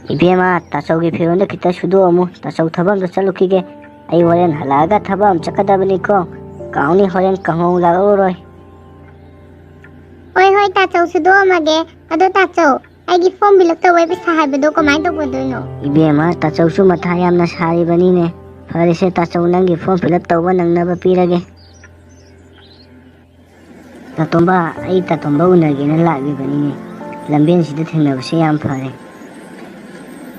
Ibema tasawgi fironda kita sudo amu tasaw thabam da chalukige ai horen halaga thabam chakadabani ko kauni horen kahong laoroi Oi hoi tasaw sudo amage ado tasaw aigi form bilak tawai pisa haibado kamai tawbadoino Ibema tasaw su matha yamna sari bani ne fare se tasaw nangi form fill up tawba nangnaba pirage Tatomba ai tatomba unagi na lagi bani ne lamben sida thengnabase yam fare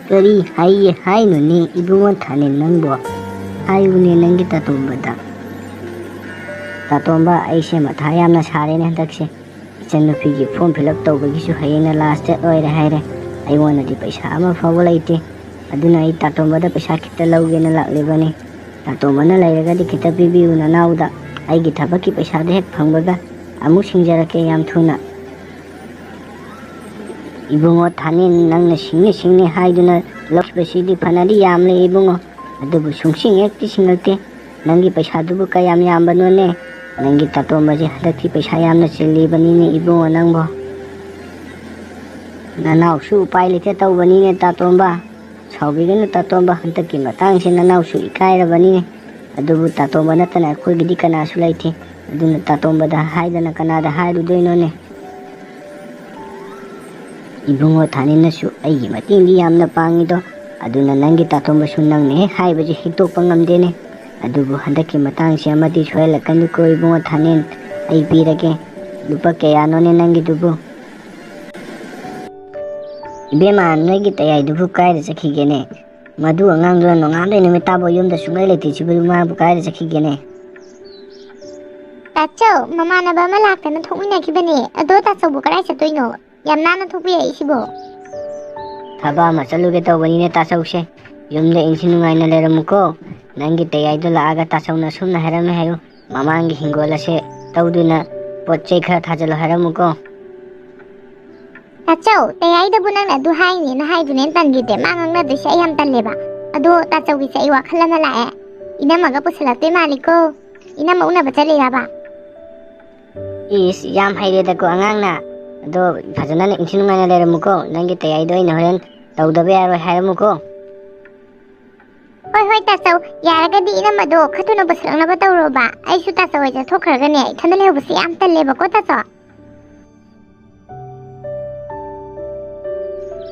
Kari hai no ni ibungon thane nangbo hai uni nangi tatombada tatomba aise matha yamna sare ne dakse channupi gi form fill up tawbagi su hayena last date oire haire ai wona di paisa ama fawo laite aduna ai tatomba da paisa kita lauge na laklebani tatomba na lairaga di kita bibiu na nauda ai gi thabaki paisa de hek phangbaga amu singjarake yam thuna Ibungo thane nangna singni haiduna lokbasidi phanadi yamle ibungo adubu sungsing ekti singate nangi paisa dubu kayam yambano ne nangi tatomba je hadaki paisa yamna chili banine ibungo nangbo Nanao su upai lite tawbani ne tatomba saubigana tatomba hantaki matang se nanao su ikaira banine adubu tatomba natana khoi gidi kana su laite aduna tatomba da haidana kana da haidu doino ne Ibungo thane na su ai mating di yamna pangido aduna nangi tatomba su nangne haibaji hitokpa ngamdene adubu handaki matang se amati soilakanu ko ibungo thane ai pirage lupa kayano ne nangi dubu Ibema noigi tayai dubu kaida sakhigene madu angangdo nongande ne metabo yumda sungai leti chibu ma bu kaida sakhigene Tasaw mamana ba malakana thokmina kibane ado tasaw bu karai chatoino Yamna na thupi ai sibo Thaba ma chaluge tawbani ne tasawse yumde insinungai na leramuko nangi tayai do laaga tasaw na sumna haram hayo mamangi hingola se tawduna potchei khara thajalo haramuko Tasaw tayai da bunang adu hai ni na hai dunen tangide mangang na dise ayam tanleba ado tasaw gi sai wakhala na lae ina maga pusalate maliko ina mauna bachale raba Is yam haire da ko angang na ado fajana ne insinungai na leramuko nangi tayai do ina horen tawdabe aro haramuko Hoi tasaw yaragadi ina mado khatuna basalang na batawro ba ai su tasaw ai thokkhraga ne thandale hobasi am tanleba ko tasaw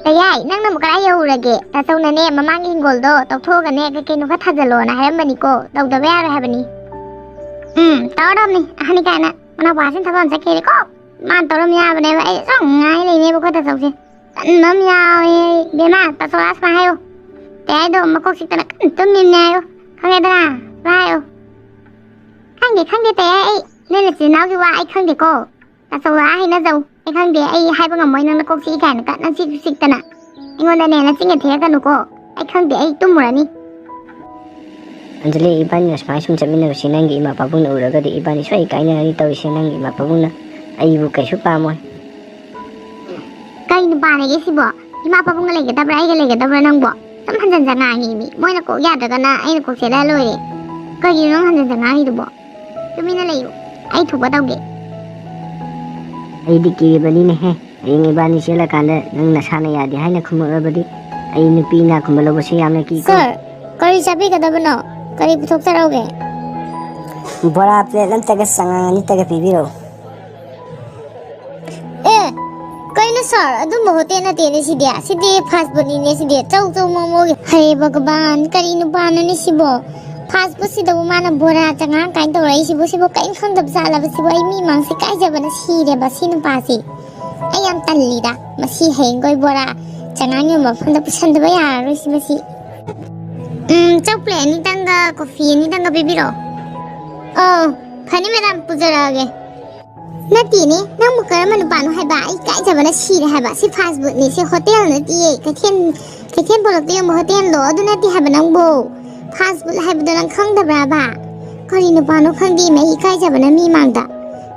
Tayai nang na mukara yaurage tasaw na ne mamangi hingoldo tawthoga ne kakeno ka thajalo na harambani ko tawdabe aro habani tawdamni ahani kana mana basin thabam sakere ko man tawram yabane ba ai sangai leine ba ko tasaw se nam yawe bema tasaw asma hayo Tayai do makok sikta na tumnim nayo khangge dana rayo khangge tayai ai nena chinau gi wa ai khangge ko tasaw la hai na jaw ai khangge ai hai ba ngamoi nang na kok si kan ka na sikta na ingonda ne na singe thia ka nu ko ai khangge ai tumurani Anjali ibani na smai sum chamina si nangi ima papuna uraga di ibani swai kaina ni tawi si nangi ima papuna ai bu kaisu pamoi kai nu ba ne ge sibo ima papuna lege dabra ai ge lege dabra nang bo Tam hanjan jangangi mi moina ko yada kana ai ko sela loire ka gi nong hanjan jangangi dubo tumina leyo ai thuba tawge ai dikki bani ne he ai ngi bani sela kanda nang nasana yadi haina khumabadi ai nupi na khumalo basi yamna ki ko Sir kari chabi ka dabno kari puthok taroge bora plate lam taga sanga ni taga pibiro Kaina sir adu mohote na tene sidia sidi fast food ni sidia chau momo hai bhagwan kari nu bana ni sibo fast food sida mana bora changa kain to rai sibo kain khang dab sala ba sibo ai mi mang se kai jabana sire ba sinu pasi ai am talida masi heng goi bora changa ni ma phanda pusan da ba ya ro si masi chau plate ni tanga coffee ni tanga bibiro oh phani madam pujarage Nati ni nang mukara manupano hai ba ai kai jabana sire hai ba si fast food ni si hotel na ti kathen bolok ti mo hotel lo adu nati hai ba nang bo fast food hai ba nang khang da bra ba kari nupano khang di mai kai jabana mi mangda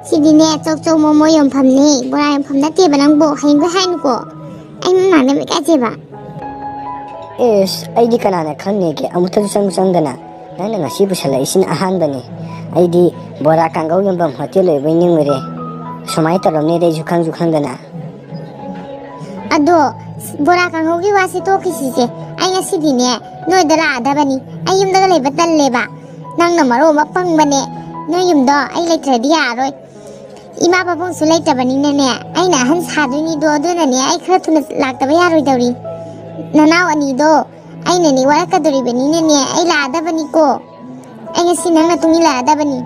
si di ne chok momo yom pham ni bora yom pham na ti ba nang bo hai go hai nu ko ai mang ne kai je ba Is ai di kana na khang ne ke amuta sang dana nang na ngasi busala isin ahan bani ai di bora kangau yom bam hotel le bani ngure Sumai taramne de jukhang dana Ado Bora kanghogi wasi to kisise ai ngasi ne noi dara adabani ai yum daga leba talleba nangna maro ma pangbane noi yum do ai leitradi yaroi ima babung su leitabani ne ai na han saduni do aduna ne ai khara tuna laktaba yaroi dawri nanao ani do ai na ni wara kadori bani ne ai la adabani ko ai ngasi nangna tungi la adabani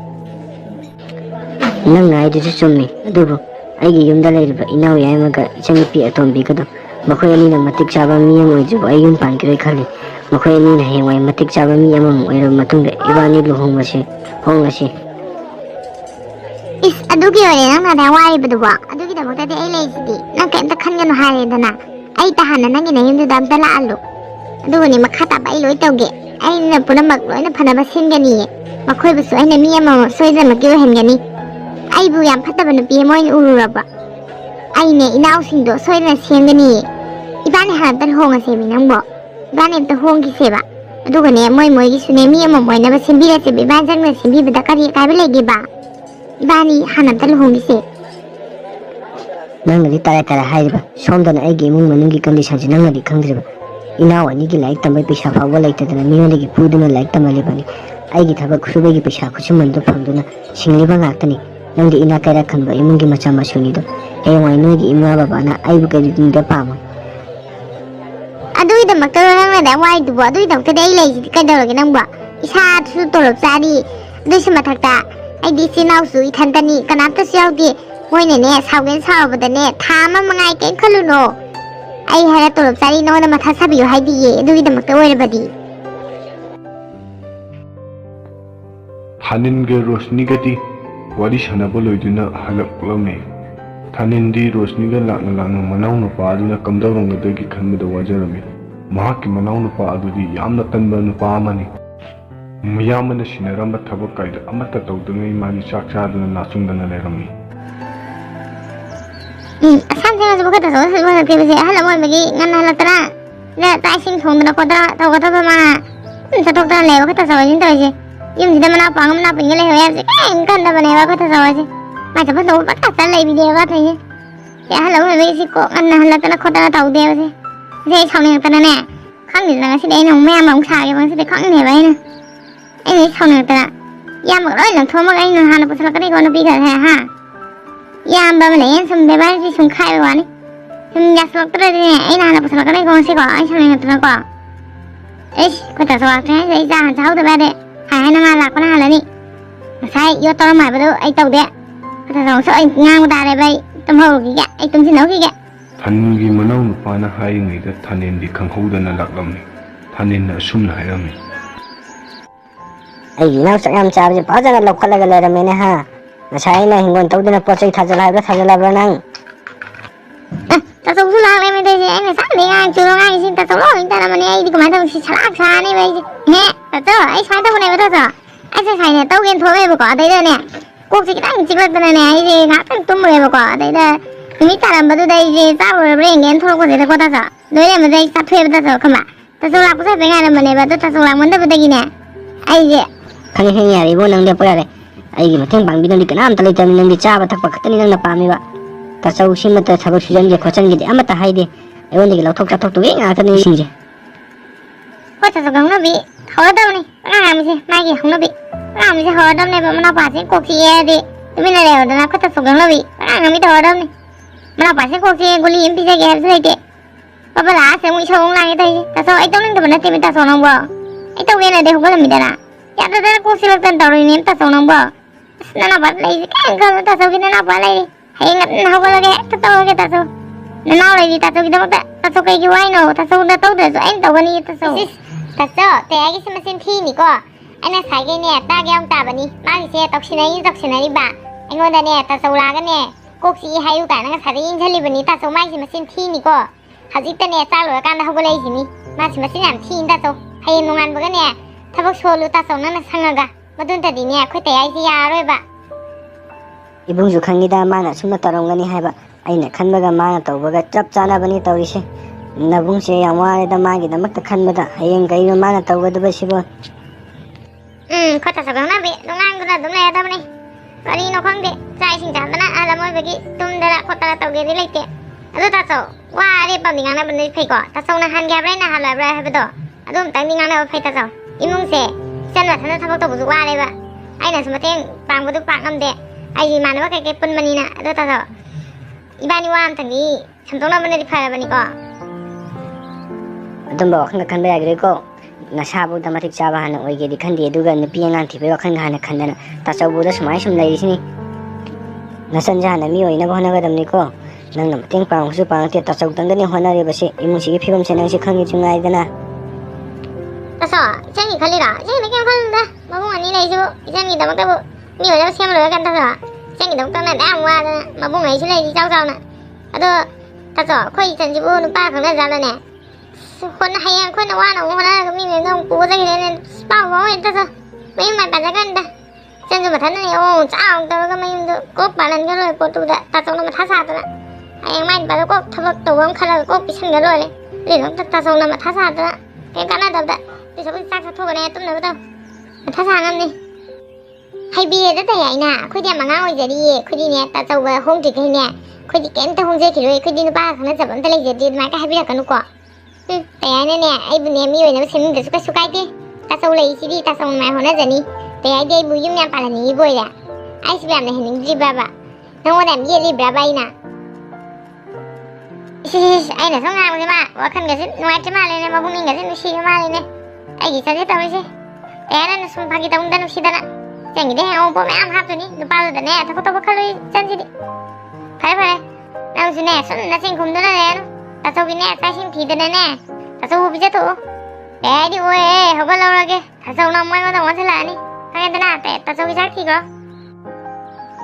nang ngai du chummi adubu aigi yumda leiriba inau yaimaga ichangi pi atombi kadu makhoi ani na matik chaba mi am oijubu ai yum pankiroi khali makhoi ani na hengwai matik chaba mi amam oiro matungda ibani hongasi is adugi ore nang na da wai buduba adugi da mota de ai leisidi nang kaimta khangano hare dana ai ta hana nang ina yumdu dam tala alu adugo ni makhata bai loi tawge ai na punamak loina phanaba singani makhoi busu ai na mi amam soida makiro hengani ai bu yam phataba nupi moin ururaba ai ne inau singdo soida sengani ibani han tan honga sebi nangbo ibani ta hongi seba adugo ne moi gi sune mi amam moina ba simbira se bi ban jangna simbi bada kari kai ba legi ba ibani hanan tan hongi se nang li tara haiba somdana aigi imung manungi condition ji nang li khangdriba inau ani gi like tambai pesa fawa laitadana miyone gi puduna like tamali bani aigi thaba khusubegi pesa khusumandu phamduna singliba ngaktani nangdi ina kaira khanba imungi macha masuni do hewai nogi imwa baba na aibu kari dingda pama adui da makta nang da wai du bo adui da ta dai lai ji ka da ga nang ba isa su to lop sari dai sama thakta ai di sinau su ithantani kanata siaudi moine ne saugen saubada ne thama mangai ken khaluno ai hara to lop sari no na matha sabiyo haidi ye adui da makta oira badi Thanin ge Rosni gati wari sanaba loiduna halaklame Thanin di Rosni ga lakna Manao nupa aduna kamdawrangadagi khanbada wajarami mahakki Manao nupa adudi yamna tanba nupa amani miyamana sinaramba thabak kaida amata tawdangai magi chak chaduna nachungdana lerami samjang asu bukata so sa ke bese hala moi magi ngan halatra le tai sing thongdana kodra tawgata ba ma satok ta le bukata so jin taje yum jida mana pangam na pingale hoya se kan da bane ba kata so je ma jaba so ba ta lai video ga thai ya hala moi magi si ko ngan halatra kodra tawde bese je chawne ta ne khang ni na si dai nong me ma ong sa ge bang si de khang ne bai na ai ni chawne ta ya ma loi lang thoma ai na hana pusala ka ni ko na bi ga ha ya ba ma le sum de ba si sum khai wa ni sum ya so tra de ai na hana pusala ka ni ko si ko ai chawne ta ko ai ko ta so wa ta ai ja han chau de ba de hai na ma la ko na la ni sai yo to mai ba do ai tau de ko ta so so ai ngang da de bai tam ho gi ga ai tum sin no gi ga Thanin gi Manao nupa na haingai da Thanin di khanghodana laklamni Thanin na sumna hairami aigi nau sakam chabe pajana lokhalaga leramene ha nasai na hingon tawdana pochai thajala nang ta so su la le me de ai na sa de ga chu lo ga sin ta so lo in ta na mane ai di ko ma ta si chalak sa ne bai he ta to ai sa ta bune ba ta so ai sa sai ne tau gen tho me ba ko dai da ne ko si ka chi la ta ne ai de ga ta tum me ba ko dai da mi ta ram ba du dai je sa bo re ngen tho ko de ko ta so doi ne ma dai sa thwe ba ta so khama ta so la ko sa be ga na mane ba ta so la mon da ba da gi ne ai je khani he yari bo nang de pare aigi matheng bangbina di kanam talai tam nang di chaba thakpa khatani nang na pami ba ta chau simata thabak sujan ge khochang ge amata haide ayon de lauthok chathok tu ge nga tani sinje ko ta so gang na bi ho da ni na mi se ma gi hong na bi na mi se ho da ne ba ma na pa se ko ki ye de mi na le da na ko ta so gang na bi na mi ta ho da ni ma na pa se ko ki guli im pi se ge se de ba ba la se mu chong la ge dai ta so ai tong nang da na te mi ta so nang bo ai tong ge na de ho ga mi da na ya da ko si la tan ta ri ni ta so nang bo na na ba lai ka ga ta so ge na ba lai hai ngat na ho ga ge ta to ge ta so na na lai ta so ge da ta so kai gi wai no ta so da to de so ai to ga ni ta so ta so te ai gi se ma sin thi ni ko ai na sai ge ne ta ge ong ta ba ni ma gi se tok sin ai ba ai ngo da ne ta so la ga ne kok si hai u ta na sa ri in chali ba ni ta so mai si ma sin thi ni ko ha ji ta ne sa lo ka na ho ga lai si ni ma si ma sin am thi ta so hai no ngan ba ga ne thabak so lu ta so na sang ga ma dun ta di ne khoi te ai si ya roi ba ibungju khangida mana sumna tarongani haiba aina khanbaga mana tawbaga chap chana bani tawrise nabungse yamwa da magi da makta khanbada hayeng gairo mana tawbada basibo khoi ta so ga na be no ngang ga dum le da bani kari no khang de chai sing ta na ala moi bagi tum da khota ta ge ri lai te adu ta so 와래 밤이 강나 번데 페이고 다성나 한갑래나 할라브라 해봐도 아좀 땅이 강나 페이타서 이몽세 쌤나 타는 타박도 무슨 와래봐 아이나 스마탱 빵부도 빵함데 아이 마누가 그게 뿐만이나 또 타서 이반이 와함 당이 참동나 번데 파라바니고 ꯑꯗꯨꯝꯕ ꯋꯥꯈꯜꯒ ꯈꯟꯕ ꯌꯥꯒ꯭ꯔꯦꯀꯣ ꯅꯁꯥꯕꯨꯗ ꯃꯇꯤꯛ ꯆꯥꯕ ꯍꯥꯟꯅ ꯑꯣꯏꯒꯦꯗꯤ ꯈꯟꯗꯦ ꯑꯗꯨꯒ ꯅꯨꯄꯤ ꯑꯉꯥꯡ ꯊꯤꯕꯒꯤ ꯋꯥꯈꯜꯒ ꯍꯥꯟꯅ ꯈꯟꯗꯅ ꯇꯥꯆꯧꯕꯨꯗ ꯁꯨꯃꯥꯏꯅ ꯁꯨꯝ ꯂꯩꯔꯤꯁꯤꯅꯤ ꯅꯆꯟꯁꯦ ꯍꯥꯟꯅ ꯃꯤ ꯑꯣꯏꯅꯕ ꯍꯣꯠꯅꯒꯗꯕꯅꯤꯀꯣ ꯅꯪꯅ ꯃꯇꯦꯡ ꯄꯥꯡꯕꯁꯨ ꯄꯥꯡꯉꯛꯇꯦ ꯇꯥꯆꯧꯗꯪꯗꯅꯤ ꯍꯣꯠꯅꯔꯤꯕꯁꯤ ꯏꯃꯨꯡꯁꯤꯒꯤ ꯐꯤꯕꯝꯁꯦ ꯅꯪꯁꯤ ꯈꯪꯉꯤꯁꯨ ꯉꯥꯏꯗꯅ 따서 이장이 걸리라 이장이 그냥 걸린다 마봉 아니 내주 이장이 너무 까고 니 어디서 시험을 왜 간다서 이장이 너무 떠나 내 아무 와나 마봉 아이 실내 이자우자우나 아도 따서 거의 전지부 누빠 강나 잘라네 혼 하얀 콘 와나 오나 그 미네 너무 고자기 되는 스파워 따서 매일만 빠져간다 전주 못하는 요 짜옹 떠가 매일도 꼭 바른 거를 보도다 따서 너무 타사하더라 하얀만 봐도 꼭 타박도 원칼라고 꼭 비싼 거를 리는 따서 너무 타사하더라 괜찮아다 비서분 싹싹 토그네 ตุ้는 거다 타사하는데 하이비에다 대야이나 코디야 망아 오이저리 코디네 따서와 홍지 그네 코디 깬다 홍제 기로에 코디는 바 가는 잡은 달리저리 마가 하비라 가놓고 대야네네 아이분네 미워는 세는데 수가이디 따서 레이시디 따서 말 호나저니 대야이디 무용량 빨라니 이보야 아이스비암네 했는 지바바 너무나 미리 브라바이나 아이나 성함을 마 와칸 것은 누아지 말래네 마봉인 것은 누시가 말래네 아이 사제 따위시 애는 숨파기 다운다 누시다나 쟁이 대해 보면 암 합주니 누빠도 되네 타고타고 칼로이 짠지리 발발해 나우스네 손나 생 곰도나네 다소비네 사신 비드네네 다소 비자도 애디 오에 허벌라오라게 다소 나무에마다 원슬라니 하게드나 다소비 작티고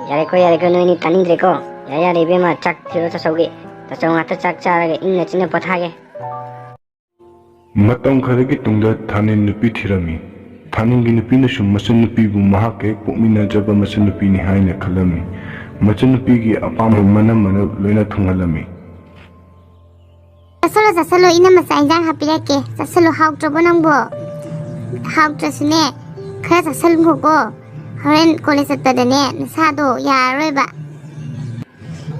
야래코 너희니 따님들이고 야야래 이베마 짝 뒤로 tasaug이 tasaug ngata chak charage ingna chine pothage ꯃꯇꯝ ꯈꯔꯒꯤ ꯇꯨꯡꯗ ꯊꯥꯅꯤꯟ ꯅꯨꯄꯤ ꯊꯤꯔꯝꯃꯤ ꯊꯥꯅꯤꯟꯒꯤ ꯅꯨꯄꯤꯅꯁꯨ ꯃꯆꯟꯅꯨꯄꯤꯕꯨ ꯃꯍꯥꯛꯀ ꯍꯦꯛ ꯄꯣꯛꯃꯤꯟꯅꯖꯕ ꯃꯆꯟꯅꯨꯄꯤꯅꯤ ꯍꯥꯏꯅ ꯈꯜꯂꯝꯃꯤ ꯃꯆꯟꯅꯨꯄꯤꯒꯤ ꯑꯄꯥꯝꯕ ꯃꯅꯝ ꯂꯣꯏꯅ ꯊꯨꯡꯍꯜꯂꯝꯃꯤ 자살로 이놈의 쌀장 합비랄게 자살로 하욱저보 낭보 하욱저스네 그래 자살로 보고 허렌 꼴레섰다더네 사도 야로이바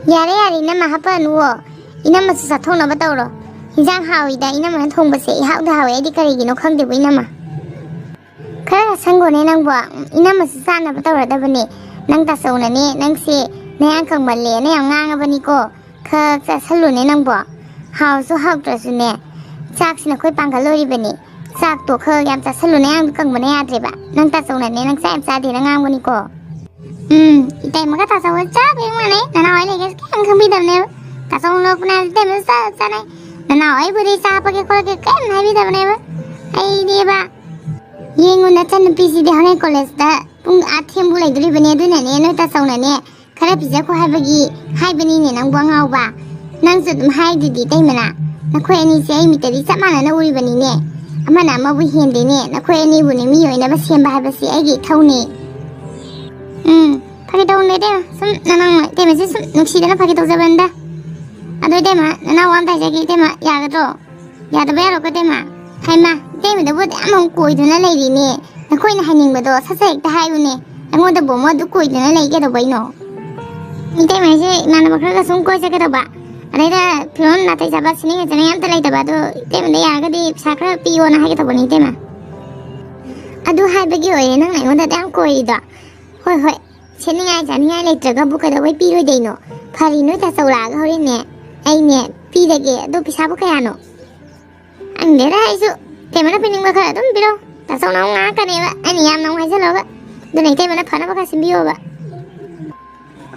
야래 이놈의 합바 누워 이놈의 수사 통나봐 떠오러 인장 하우이다 이놈의 통보세 하우다 하우 에디카리기노 컹대고 이놈아 그래 상고네 낭보 이놈의 수사나봐 떠오르다 보니 낭다 쏘우나니 낭시 내양 컹발레 내양 낭아보니고 그 자살로네 낭보 하우스 하우드스네 짝스나 코이 빵갈로리베니 짝도 그 얌자 살로네 양 끙보네 야드리바 낭따 쏘나네 낭 쌈 싸디나 낭보니고 이따이 뭐가 다서 왔자 배우네 나나 어이레게 그냥 금비답네 다서 올라오구나 때문에 싸잖아 나나 어이브리 싸빠게 그렇게 꽤 하비답네 아이디바 얘는 나찬 비시디 하네 콜레스다 뿡 아티엠 불에 드리베네 드네네 너따 쏘나네 그래 비자코 하버기 하이베니네 낭부앙아오바 ꯅꯪꯁꯨ ꯑꯗꯨꯝ ꯍꯥꯏꯗꯨꯗꯤ ꯇꯩꯃꯅ ꯅꯈꯣꯏ ꯑꯅꯤꯁꯦ ꯑꯩ ꯃꯤꯠꯇꯗꯤ ꯆꯞ ꯃꯥꯟꯅꯅ ꯎꯔꯤꯕꯅꯤꯅꯦ ꯑꯃꯅ ꯑꯃꯕꯨ ꯍꯦꯟꯗꯦꯅꯦ ꯅꯈꯣꯏ ꯑꯅꯤꯕꯨꯅꯦ ꯃꯤ ꯑꯣꯏꯅꯕ ꯁꯦꯝꯕ ꯍꯥꯏꯕꯁꯤ ꯑꯩꯒꯤ ꯏꯊꯧꯅꯤ ꯐꯥꯒꯤ ꯇꯧꯅꯦ ꯇꯩꯃ ꯁꯨꯝ ꯅꯅꯥꯎ ꯇꯩꯃꯁꯦ ꯁꯨꯝ ꯅꯨꯡꯁꯤꯗꯅ ꯐꯥꯒꯤ ꯇꯧꯖꯕꯅꯤꯗ ꯑꯗꯣ ꯇꯩꯃ ꯅꯅꯥꯎ ꯑꯝꯇ ꯍꯥꯏꯖꯒꯦ ꯇꯩꯃ ꯌꯥꯒꯗ꯭ꯔꯣ ꯌꯥꯗꯕ ꯌꯥꯔꯣꯏꯀꯣ ꯇꯩꯃ ꯍꯩꯃ ꯇꯩꯃꯗꯕꯨ ꯌꯥꯝ ꯀꯣꯏꯗꯨꯅ ꯂꯩꯔꯤꯅꯦ ꯅꯈꯣꯏꯅ ꯍꯥꯏꯅꯤꯡꯕꯗꯣ ꯁꯠ ꯁꯠ ꯍꯦꯛꯇ ꯍꯥꯏꯌꯨꯅꯦ ꯑꯩꯉꯣꯟꯗꯕꯨ ꯑꯃꯨꯛ ꯑꯗꯨ ꯀꯣꯏꯗꯨꯅ ꯂꯩ ꯀꯩꯗꯧꯕꯩꯅꯣ ꯇꯩꯃꯁꯦ ꯏꯃꯥꯟꯅꯕ ꯈꯔꯒ ꯁꯨꯝ ꯀꯣꯏ ꯆꯠꯀꯗꯧꯕ ꯑꯗꯩꯗ ꯐꯤꯔꯣꯟ ꯅꯥꯇꯩ ꯆꯥꯕ ꯁꯤꯅꯤꯡꯉꯖꯅ ꯌꯥꯝꯇ ꯂꯩꯇꯕ ꯑꯗꯣ ꯏꯇꯩꯃꯗ ꯌꯥꯔꯒꯗꯤ ꯄꯩꯁꯥ ꯈꯔ ꯄꯤꯌꯣꯅ ꯍꯥꯏꯒꯦ ꯇꯧꯕꯅꯤ ꯏꯇꯩꯃ ꯑꯗꯨ ꯍꯥꯏꯕꯒꯤ ꯑꯣꯏꯔꯦ ꯅꯪꯅ ꯑꯩꯉꯣꯟꯗ ꯌꯥꯝ ꯀꯣꯏꯔꯤꯗꯣ ꯍꯣꯏ ꯍꯣꯏ ꯁꯦꯠꯅꯤꯡꯉꯥꯏ ꯆꯥꯅꯤꯡꯉꯥꯏ ꯂꯩꯇ꯭ꯔꯒꯕꯨ ꯀꯩꯗꯧꯕꯩ ꯄꯤꯔꯣꯏꯗꯩꯅꯣ ꯐꯔꯤ ꯅꯣꯏ ꯇꯥꯆꯧꯔꯛꯑꯒ ꯍꯣꯔꯦꯟꯅꯦ ꯑꯩꯅꯦ ꯄꯤꯔꯒꯦ ꯑꯗꯣ ꯄꯩꯁꯥꯕꯨ ꯀꯌꯥꯅꯣ ꯈꯪꯗꯦꯗ ꯑꯩꯁꯨ ꯏꯇꯩꯃꯅ ꯄꯤꯅꯤꯡꯕ ꯈꯔ ꯑꯗꯨꯝ ꯄꯤꯔꯣ ꯇꯥꯆꯧꯅ ꯑꯃꯨꯛ ꯉꯥꯡꯉꯛꯀꯅꯦꯕ ꯑꯩꯅ ꯌꯥꯝꯅ ꯑꯃꯨꯛ ꯍꯥꯏꯖꯜꯂꯒ ꯑꯗꯨꯅ ꯏꯇꯩꯃꯅ ꯐꯅꯕ ꯈꯔ ꯁꯤꯟꯕꯤꯌꯣꯕ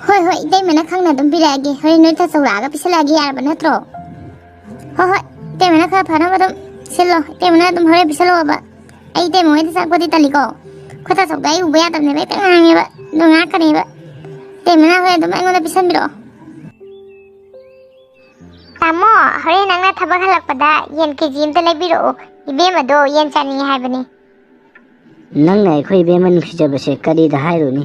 ꯍꯣꯏ ꯍꯣꯏ ꯏꯇꯩꯃꯅ ꯈꯪꯅ ꯑꯗꯨꯝ ꯄꯤꯔꯛꯑꯒꯦ ꯍꯣꯔꯦꯟ ꯅꯣꯏ ꯇꯥꯆꯧꯔꯛꯑꯒ ꯄꯤꯁꯜꯂꯛꯑꯒꯦ ꯌꯥꯔꯕ ꯅꯠꯇ꯭ꯔꯣ ꯍꯣꯏ ꯍꯣꯏ ꯏꯇꯩꯃꯅ ꯈꯔ ꯐꯅꯕ ꯑꯗꯨꯝ ꯁꯤꯜꯂꯣ ꯏꯇꯩꯃꯅ ꯑꯗꯨꯝ ꯍꯣꯔꯦꯟ ꯄꯤꯁꯜꯂꯛꯑꯣꯕ ꯑꯩ ꯏꯇꯩꯃ ꯍꯣꯏꯗ ꯆꯠꯄꯗꯤ ꯇꯜꯂꯤꯀꯣ ꯑꯩꯈꯣꯏ ꯇꯥꯆꯧꯗ ꯑꯩ ꯎꯕ ꯌꯥꯗꯕꯅꯦꯕ ꯍꯦꯛꯇ ꯉꯥꯡꯉꯦꯕ ꯑꯗꯨ ꯉꯥꯛꯀꯅꯦꯕ ꯏꯇꯩꯃꯅ ꯍꯣꯔꯦꯟ ꯑꯗꯨꯝ ꯑꯩꯉꯣꯟꯗ ꯄꯤꯁꯟꯕꯤꯔꯛꯑꯣ ꯇꯥꯃꯣ ꯍꯣꯔꯦꯟ ꯅꯪꯅ ꯊꯕꯛ ꯍꯜꯂꯛꯄꯗ ꯌꯦꯟ ꯀꯦꯖꯤ ꯑꯝꯇ ꯂꯩꯕꯤꯔꯛꯑꯣ ꯏꯕꯦꯝꯃꯗꯣ ꯌꯦꯟ ꯆꯥꯅꯤꯡꯉꯦ ꯍꯥꯏꯕꯅꯤ ꯅꯪꯅ ꯑꯩꯈꯣꯏ ꯏꯕꯦꯝꯃ ꯅꯨꯡꯁꯤꯖꯕꯁꯦ ꯀꯔꯤꯗ ꯍꯥꯏꯔꯨꯅꯤ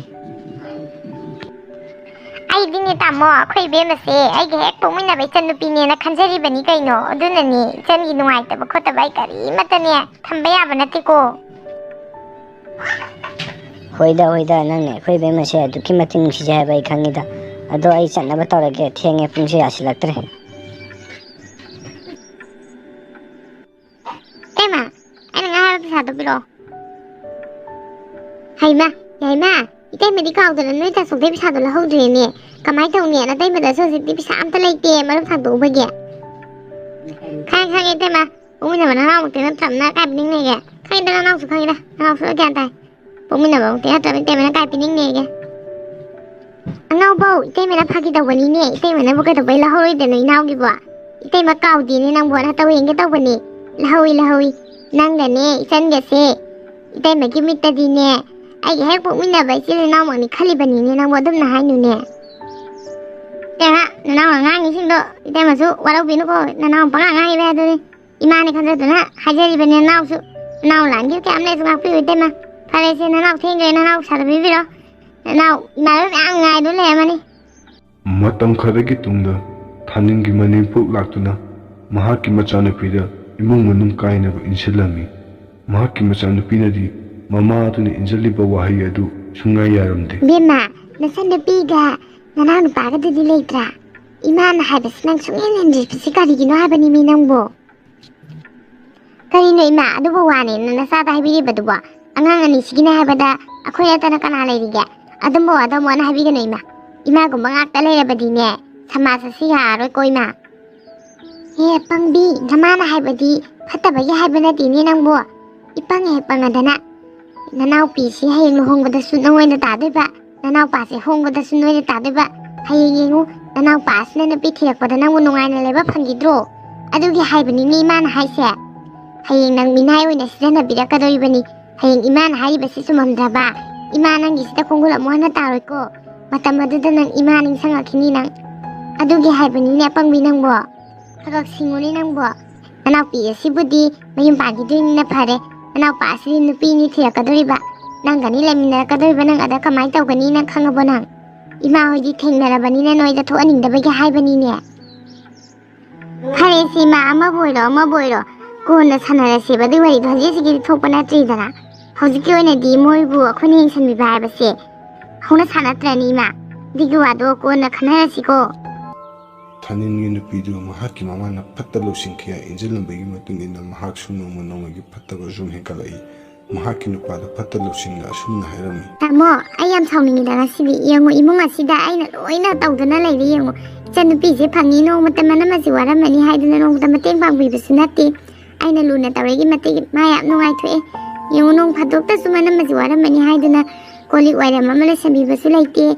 ꯑꯩꯗꯤꯅꯦ ꯇꯥꯃꯣ ꯑꯩꯈꯣꯏ ꯏꯕꯦꯝꯃꯁꯦ ꯑꯩꯒ ꯍꯦꯛ ꯄꯣꯛꯃꯤꯟꯅꯕ ꯏꯆꯟꯅꯨꯄꯤꯅꯦꯅ ꯈꯟꯖꯔꯤꯕꯅꯤ ꯀꯩꯅꯣ ꯑꯗꯨꯅꯅꯦ ꯏꯆꯟꯒꯤ ꯅꯨꯡꯉꯥꯏꯇꯕ ꯈꯣꯠꯇꯕ ꯑꯩ ꯀꯔꯤꯃꯠꯇꯅꯦ ꯊꯝꯕ ꯌꯥꯕ ꯅꯠꯇꯦꯀꯣ ꯍꯣꯏꯗ ꯅꯪꯅ ꯑꯩꯈꯣꯏ ꯏꯕꯦꯝꯃꯁꯦ ꯑꯗꯨꯛꯀꯤ ꯃꯇꯤꯛ ꯅꯨꯡꯁꯤꯖꯩ ꯍꯥꯏꯕ ꯑꯩ ꯈꯪꯉꯤꯗ ꯑꯗꯣ ꯑꯩ ꯆꯠꯅꯕ ꯇꯧꯔꯒꯦ ꯊꯦꯡꯉꯦ ꯄꯨꯡꯁꯦ ꯌꯥꯁꯤꯜꯂꯛꯇ꯭ꯔꯦ ꯄꯩꯁꯥꯗꯣ ꯄꯤꯔꯛꯑꯣ ꯍꯩꯃꯥ ꯌꯥꯏꯃꯥ ꯏꯇꯩꯃꯗꯤ ꯀꯥꯎꯗꯅ ꯅꯣꯏ ꯇꯥꯆꯧꯗꯩ ꯄꯩꯁꯥꯗꯣ ꯂꯧꯍꯧꯗ꯭ꯔꯦꯅꯦ ꯀꯃꯥꯏꯅ ꯇꯧꯅꯤ ꯅꯇꯩꯃꯗꯁꯨ ꯍꯧꯖꯤꯛꯇꯤ ꯄꯩꯁꯥ ꯑꯝꯇ ꯂꯩꯇꯦ ꯃꯔꯨꯞ ꯊꯥꯡꯗꯣꯛꯎꯕꯒꯤ ꯈꯪꯉꯦ ꯏꯇꯩꯃ ꯄꯣꯛꯃꯤꯟꯅꯕ ꯅꯅꯥꯎꯃꯛꯇꯤ ꯅꯠꯇ꯭ꯔꯕꯅ ꯀꯥꯏ ꯄꯤꯅꯤꯡꯅꯦꯒꯦ ꯈꯪꯉꯤꯗ ꯅꯅꯥꯎꯁꯨ ꯈꯪꯉꯤꯗ ꯅꯅꯥꯎꯁꯨ ꯒ꯭ꯌꯥꯟ ꯇꯥꯏ ꯄꯣꯛꯃꯤꯟꯅꯕꯃꯛꯇꯤ ꯅꯠꯇ꯭ꯔꯕꯅ ꯏꯇꯩꯃꯅ ꯀꯥꯏ ꯄꯤꯅꯤꯡꯅꯦꯒꯦ ꯑꯉꯥꯎꯕꯧ ꯏꯇꯩꯃꯅ ꯐꯥꯒꯤ ꯇꯧꯕꯅꯤꯅꯦ ꯏꯇꯩꯃꯅꯕꯨ ꯀꯩꯗꯧꯕꯩ ꯂꯧꯍꯧꯔꯣꯏꯗꯅꯣ ꯏꯅꯥꯎꯒꯤꯕꯣ ꯏꯇꯩꯃ ꯀꯥꯎꯗꯦꯅꯦ ꯅꯪꯕꯨ ꯅꯇꯧ ꯌꯦꯡꯒꯦ ꯇꯧꯕꯅꯤ ꯂꯧꯍꯧꯏ ꯅꯪꯅꯅꯦ ꯏꯆꯟꯒꯁꯦ ꯏꯇꯩꯃꯒꯤ ꯃꯤꯠꯇꯗꯤꯅꯦ ꯑꯩꯒ ꯍꯦꯛ ꯄꯣꯛꯃꯤꯟꯅꯕ ꯏꯆꯤꯜ ꯏꯅꯥꯎꯃꯛꯅꯤ ꯈꯜꯂꯤꯕꯅꯤꯅꯦ ꯅꯪꯕꯨ ꯑꯗꯨꯝꯅ ꯍꯥꯏꯅꯨꯅꯦ ꯏꯇꯩꯃ ꯅꯅꯥꯎꯅ ꯉꯥꯡꯉꯤꯁꯤꯡꯗꯣ ꯏꯇꯩꯃꯁꯨ ꯋꯥꯔꯧꯕꯤꯅꯨꯀꯣ ꯅꯅꯥꯎ ꯄꯉꯥꯡ ꯉꯥꯡꯉꯤꯕ ꯑꯗꯨꯅꯤ ꯏꯃꯥꯅꯤ ꯈꯟꯖꯗꯨꯅ ꯍꯥꯏꯖꯔꯤꯕꯅꯤ ꯅꯅꯥꯎꯁꯨ ꯅꯅꯥꯎ ꯂꯥꯟꯈꯤꯕ ꯀꯌꯥꯝ ꯂꯩꯔꯁꯨ ꯉꯥꯛꯄꯤꯌꯨ ꯏꯇꯩꯃ ꯐꯔꯦꯁꯦ ꯅꯅꯥꯎ ꯊꯦꯡꯈ꯭ꯔꯦ ꯅꯅꯥꯎ ꯄꯩꯁꯥꯗꯣ ꯄꯤꯕꯤꯔꯣ ꯅꯅꯥꯎ ꯏꯃꯥꯟꯅꯕ ꯃꯌꯥꯝ ꯉꯥꯏꯗꯨꯅ ꯂꯩꯔꯝꯃꯅꯤ ꯃꯇꯝ ꯈꯔꯒꯤ ꯇꯨꯡꯗ ꯊꯥꯅꯤꯡꯒꯤ ꯃꯅꯤꯄꯨꯔ ꯂꯥꯛꯇꯨꯅ ꯃꯍꯥꯛꯀꯤ ꯃꯆꯥꯅꯨꯄꯤꯗ ꯏꯃꯨꯡ ꯃꯅꯨꯡ ꯀꯥꯏꯅꯕ ꯏꯟꯁꯤꯜꯂꯝꯃꯤ ꯃꯍꯥꯛꯀꯤ ꯃꯆꯥꯅꯨꯄꯤꯅꯗꯤ ꯃꯃꯥ ꯑꯗꯨꯅ ꯏꯟꯖꯜꯂꯤꯕ ꯋꯥꯍꯩ ꯑꯗꯨ ꯁꯨꯡꯌꯥ ꯌꯥꯔꯝꯗꯦ ꯕꯦꯝꯃ ꯅꯆꯟꯅꯨꯄꯤꯒ ꯅꯅꯥꯎ ꯅꯨꯄꯥꯒꯗꯨꯗꯤ ꯂꯩꯇ꯭ꯔꯥ ꯏꯃꯥꯅ ꯍꯥꯏꯕꯁꯤ ꯅꯪ ꯁꯨꯡꯏꯟ ꯏꯟꯗ꯭ꯔꯤꯕꯁꯤ ꯀꯔꯤꯒꯤꯅꯣ ꯍꯥꯏꯕꯅꯤꯃꯤ ꯅꯪꯕꯨ ꯀꯔꯤꯅꯣ ꯏꯃꯥ ꯑꯗꯨꯕꯨ ꯋꯥꯅꯦꯅ ꯅꯆꯥꯗ ꯍꯥꯏꯕꯤꯔꯤꯕꯗꯨꯕꯣ ꯑꯉꯥꯡ ꯑꯅꯤꯁꯤꯒꯤꯅꯦ ꯍꯥꯏꯕꯗ ꯑꯩꯈꯣꯏ ꯅꯠꯇꯅ ꯀꯅꯥ ꯂꯩꯔꯤꯒꯦ ꯑꯗꯨꯝꯕ ꯋꯥꯗꯣꯃꯣꯅ ꯍꯥꯏꯕꯤꯒꯅꯨ ꯏꯃꯥꯒꯨꯝꯕ ꯉꯥꯛꯇ ꯂꯩꯔꯕꯗꯤꯅꯦ ꯁꯃꯥꯖ ꯑꯁꯤ ꯌꯥꯔꯔꯣꯏꯀꯣ ꯏꯃꯥ ꯍꯦ ꯄꯪꯕꯤ ꯅꯃꯥꯅ ꯍꯥꯏꯕꯗꯤ ꯐꯠꯇꯕꯒꯤ ꯍꯥꯏꯕ ꯅꯠꯇꯦꯅꯦ ꯅꯪꯕꯨ ꯏꯄꯪ ꯍꯦꯛ ꯄꯪꯉꯗꯅ ꯅꯅꯥꯎꯄꯤꯁꯤ ꯍꯌꯦꯡ ꯂꯨꯍꯣꯡꯕꯗꯁꯨ ꯅꯉꯣꯟꯗ ꯇꯥꯗꯣꯏꯕ ꯅꯅꯥꯎꯄꯥꯁꯦ ꯍꯣꯡꯕꯗꯁꯨ ꯅꯣꯏꯗ ꯇꯥꯗꯣꯏꯕ ꯍꯌꯦꯡ ꯌꯦꯡꯉꯨ ꯅꯅꯥꯎꯄꯥꯁꯤꯅ ꯅꯨꯄꯤ ꯊꯤꯔꯛꯄꯗ ꯅꯪꯕꯨ ꯅꯨꯡꯉꯥꯏꯅ ꯂꯩꯕ ꯐꯪꯈꯤꯗ꯭ꯔꯣ ꯑꯗꯨꯒꯤ ꯍꯥꯏꯕꯅꯤꯅꯦ ꯏꯃꯥꯅ ꯍꯥꯏꯁꯦ ꯍꯌꯦꯡ ꯅꯪ ꯃꯤꯅꯥꯏ ꯑꯣꯏꯅ ꯁꯤꯖꯤꯟꯅꯕꯤꯔꯛꯀꯗꯣꯔꯤꯕꯅꯤ ꯍꯌꯦꯡ ꯏꯃꯥꯅ ꯍꯥꯏꯔꯤꯕꯁꯤ ꯆꯨꯝꯃꯝꯗ꯭ꯔꯕ ꯏꯃꯥ ꯅꯪꯒꯤꯁꯤꯗ ꯈꯣꯡꯒꯨꯜ ꯑꯃꯨꯛ ꯍꯟꯅ ꯇꯥꯔꯣꯏꯀꯣ ꯃꯇꯝ ꯑꯗꯨꯗ ꯅꯪ ꯏꯃꯥ ꯅꯤꯡꯁꯤꯡꯉꯛꯈꯤꯅꯤ ꯅꯪ ꯑꯗꯨꯒꯤ ꯍꯥꯏꯕꯅꯤꯅꯦ ꯑꯄꯪꯕꯤ ꯅꯪꯕꯣ ꯈꯔ ꯁꯤꯡꯉꯨꯅꯦ ꯅꯪꯕꯣ ꯅꯅꯥꯎꯄꯤ ꯑꯁꯤꯕꯨꯗꯤ ꯃꯌꯨꯝ ꯄꯥꯟꯈꯤꯗꯣꯏꯅꯤꯅ ꯐꯔꯦ ꯅꯅꯥꯎꯄꯥ ꯑꯁꯤꯗꯤ ꯅꯨꯄꯤꯅꯤ ꯊꯤꯔꯛꯀꯗꯣꯔꯤꯕ ꯅꯪꯒꯅꯤ ꯂꯩꯃꯤꯟꯅꯔꯛꯀꯗꯣꯔꯤꯕ ꯅꯪ ꯑꯗ ꯀꯃꯥꯏꯅ ꯇꯧꯒꯅꯤ ꯅꯪ ꯈꯪꯉꯕꯣ ꯅꯪ ꯏꯃꯥ ꯍꯣꯏꯗꯤ ꯊꯦꯡꯅꯔꯕꯅꯤꯅ ꯅꯣꯏꯗ ꯊꯣꯛꯍꯟꯅꯤꯡꯗꯕꯒꯤ ꯍꯥꯏꯕꯅꯤꯅꯦ ꯐꯔꯦꯁꯤ ꯏꯃꯥ ꯑꯃꯕꯨ ꯑꯣꯏꯔꯣ ꯀꯣꯟꯅ ꯁꯥꯟꯅꯔꯁꯦꯕ ꯑꯗꯨꯏ ꯋꯥꯔꯤꯗꯣ ꯍꯧꯖꯤꯛꯀꯤꯗꯤ ꯊꯣꯛꯄ ꯅꯠꯇ꯭ꯔꯤꯗꯅ ꯍꯧꯖꯤꯛꯀꯤ ꯑꯣꯏꯅꯗꯤ ꯃꯣꯏꯕꯨ ꯑꯩꯈꯣꯏꯅ ꯌꯦꯡꯁꯤꯟꯕꯤꯕ ꯍꯥꯏꯕꯁꯦ ꯍꯧꯅ ꯁꯥꯟꯅꯗ꯭ꯔꯅꯤ ꯏꯃꯥ ꯑꯗꯨꯒꯤ ꯋꯥꯗꯣ ꯀꯣꯟꯅ ꯈꯟꯅꯔꯁꯤꯀꯣ ꯊꯥꯅꯤꯟꯒꯤ ꯅꯨꯄꯤꯗꯨ ꯃꯍꯥꯛꯀꯤ ꯃꯃꯥꯅ ꯐꯠꯇ ꯂꯧꯁꯤꯡ ꯀꯌꯥ ꯏꯟꯖꯤꯜꯂꯝꯕꯒꯤ ꯃꯇꯨꯡ ꯏꯟꯅ ꯃꯍꯥꯛꯁꯨ ꯅꯣꯡꯃ ꯅꯣꯡꯃꯒꯤ ꯐꯠꯇꯕ ꯁꯨꯝ ꯍꯦꯟꯒꯠꯂꯛꯏ ꯃꯍꯥꯛꯀꯤ ꯅꯨꯄꯥꯗ ꯐꯠꯇ ꯂꯧꯁꯤꯡꯅ ꯑꯁꯨꯝꯅ ꯍꯥꯏꯔꯝꯃꯤ ꯇꯥꯃꯣ ꯑꯩ ꯌꯥꯝ ꯁꯥꯎꯅꯤꯡꯉꯤꯗ ꯉꯁꯤꯗꯤ ꯌꯦꯡꯉꯨ ꯏꯃꯨꯡ ꯑꯁꯤꯗ ꯑꯩꯅ ꯂꯣꯏꯅ ꯇꯧꯗꯨꯅ ꯂꯩꯔꯦ ꯌꯦꯡꯉꯨ ꯏꯆꯟꯅꯨꯄꯤꯁꯦ ꯐꯪꯉꯤ ꯅꯣꯡꯃꯇ ꯃꯅꯝꯃꯁꯤ ꯋꯥꯔꯝꯃꯅꯤ ꯍꯥꯏꯗꯨꯅ ꯅꯣꯡꯃꯇ ꯃꯇꯦꯡ ꯄꯥꯡꯕꯤꯕꯁꯨ ꯅꯠꯇꯦ ꯑꯩꯅ ꯂꯨꯅ ꯇꯧꯔꯤꯒꯤ ꯃꯇꯤꯛ ꯃꯥ ꯌꯥꯝ ꯅꯨꯡꯉꯥꯏꯊꯣꯛꯑꯦ ꯌꯦꯡꯉꯨ ꯅꯣꯡ ꯐꯥꯗꯣꯛꯇꯁꯨ ꯃꯅꯝꯃꯁꯤ ꯋꯥꯔꯝꯃꯅꯤ ꯍꯥꯏꯗꯨꯅ ꯀꯣꯜꯂꯤꯛ ꯋꯥꯏꯔꯝ ꯑꯃ ꯂꯣꯏꯁꯟꯕꯤꯕꯁꯨ ꯂꯩꯇꯦ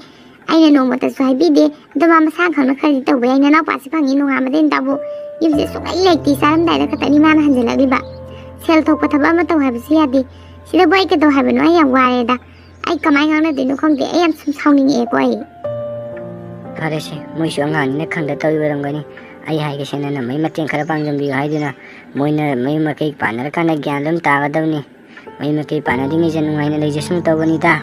ꯑꯩꯅ ꯅꯣꯡꯃꯇꯁꯨ ꯍꯥꯏꯕꯤꯗꯦ ꯑꯗꯣ ꯃꯥ ꯃꯁꯥ ꯈꯪꯅ ꯈꯔꯗꯤ ꯇꯧꯕ ꯌꯥꯏ ꯅꯅꯥꯎꯄꯥꯁꯤ ꯐꯪꯉꯤ ꯅꯣꯡꯉꯥꯟꯕꯗꯩ ꯅꯨꯃꯤꯠꯇꯥꯐꯥꯎ ꯌꯨꯝꯁꯦ ꯁꯨꯡꯂꯩ ꯂꯩꯇꯦ ꯆꯥꯔꯝꯗꯥꯏꯗ ꯈꯛꯇꯅꯤ ꯃꯥꯅ ꯍꯟꯖꯤꯜꯂꯛꯂꯤꯕ ꯁꯦꯜ ꯊꯣꯛꯄ ꯊꯕꯛ ꯑꯃ ꯇꯧ ꯍꯥꯏꯕꯁꯨ ꯌꯥꯗꯦ ꯁꯤꯗꯕꯨ ꯑꯩ ꯀꯩꯗꯧ ꯍꯥꯏꯕꯅꯣ ꯑꯩ ꯌꯥꯝ ꯋꯥꯔꯦꯗ ꯑꯩ ꯀꯃꯥꯏꯅ ꯉꯥꯡꯅꯗꯣꯏꯅꯣ ꯈꯪꯗꯦ ꯑꯩ ꯌꯥꯝ ꯁꯨꯝ ꯁꯥꯎꯅꯤꯡꯉꯛꯑꯦꯀꯣ ꯑꯩ ꯐꯔꯦꯁꯦ ꯃꯣꯏꯁꯨ ꯑꯉꯥꯡꯅꯤꯅ ꯈꯪꯗ ꯇꯧꯔꯤ ꯑꯣꯏꯔꯝꯒꯅꯤ ꯑꯩ ꯍꯥꯏꯒꯦꯁꯦ ꯅꯪꯅ ꯃꯩ ꯃꯇꯦꯡ ꯈꯔ ꯄꯥꯡꯖꯟꯕꯤꯌꯨ ꯍꯥꯏꯗꯨꯅ ꯃꯣꯏꯅ ꯃꯌꯨꯝ ꯃꯀꯩ ꯄꯥꯟꯅꯔꯀꯥꯟꯗ ꯒ꯭ꯌꯥꯟ ꯑꯗꯨꯝ ꯇꯥꯒꯗꯕꯅꯤ ꯃꯌꯨꯝ ꯃꯀꯩ ꯄꯥꯟꯅꯗ꯭ꯔꯤꯉꯩꯁꯦ ꯅꯨꯡꯉꯥꯏꯅ ꯂꯩꯖꯁꯅꯨ ꯇꯧꯕꯅꯤꯗ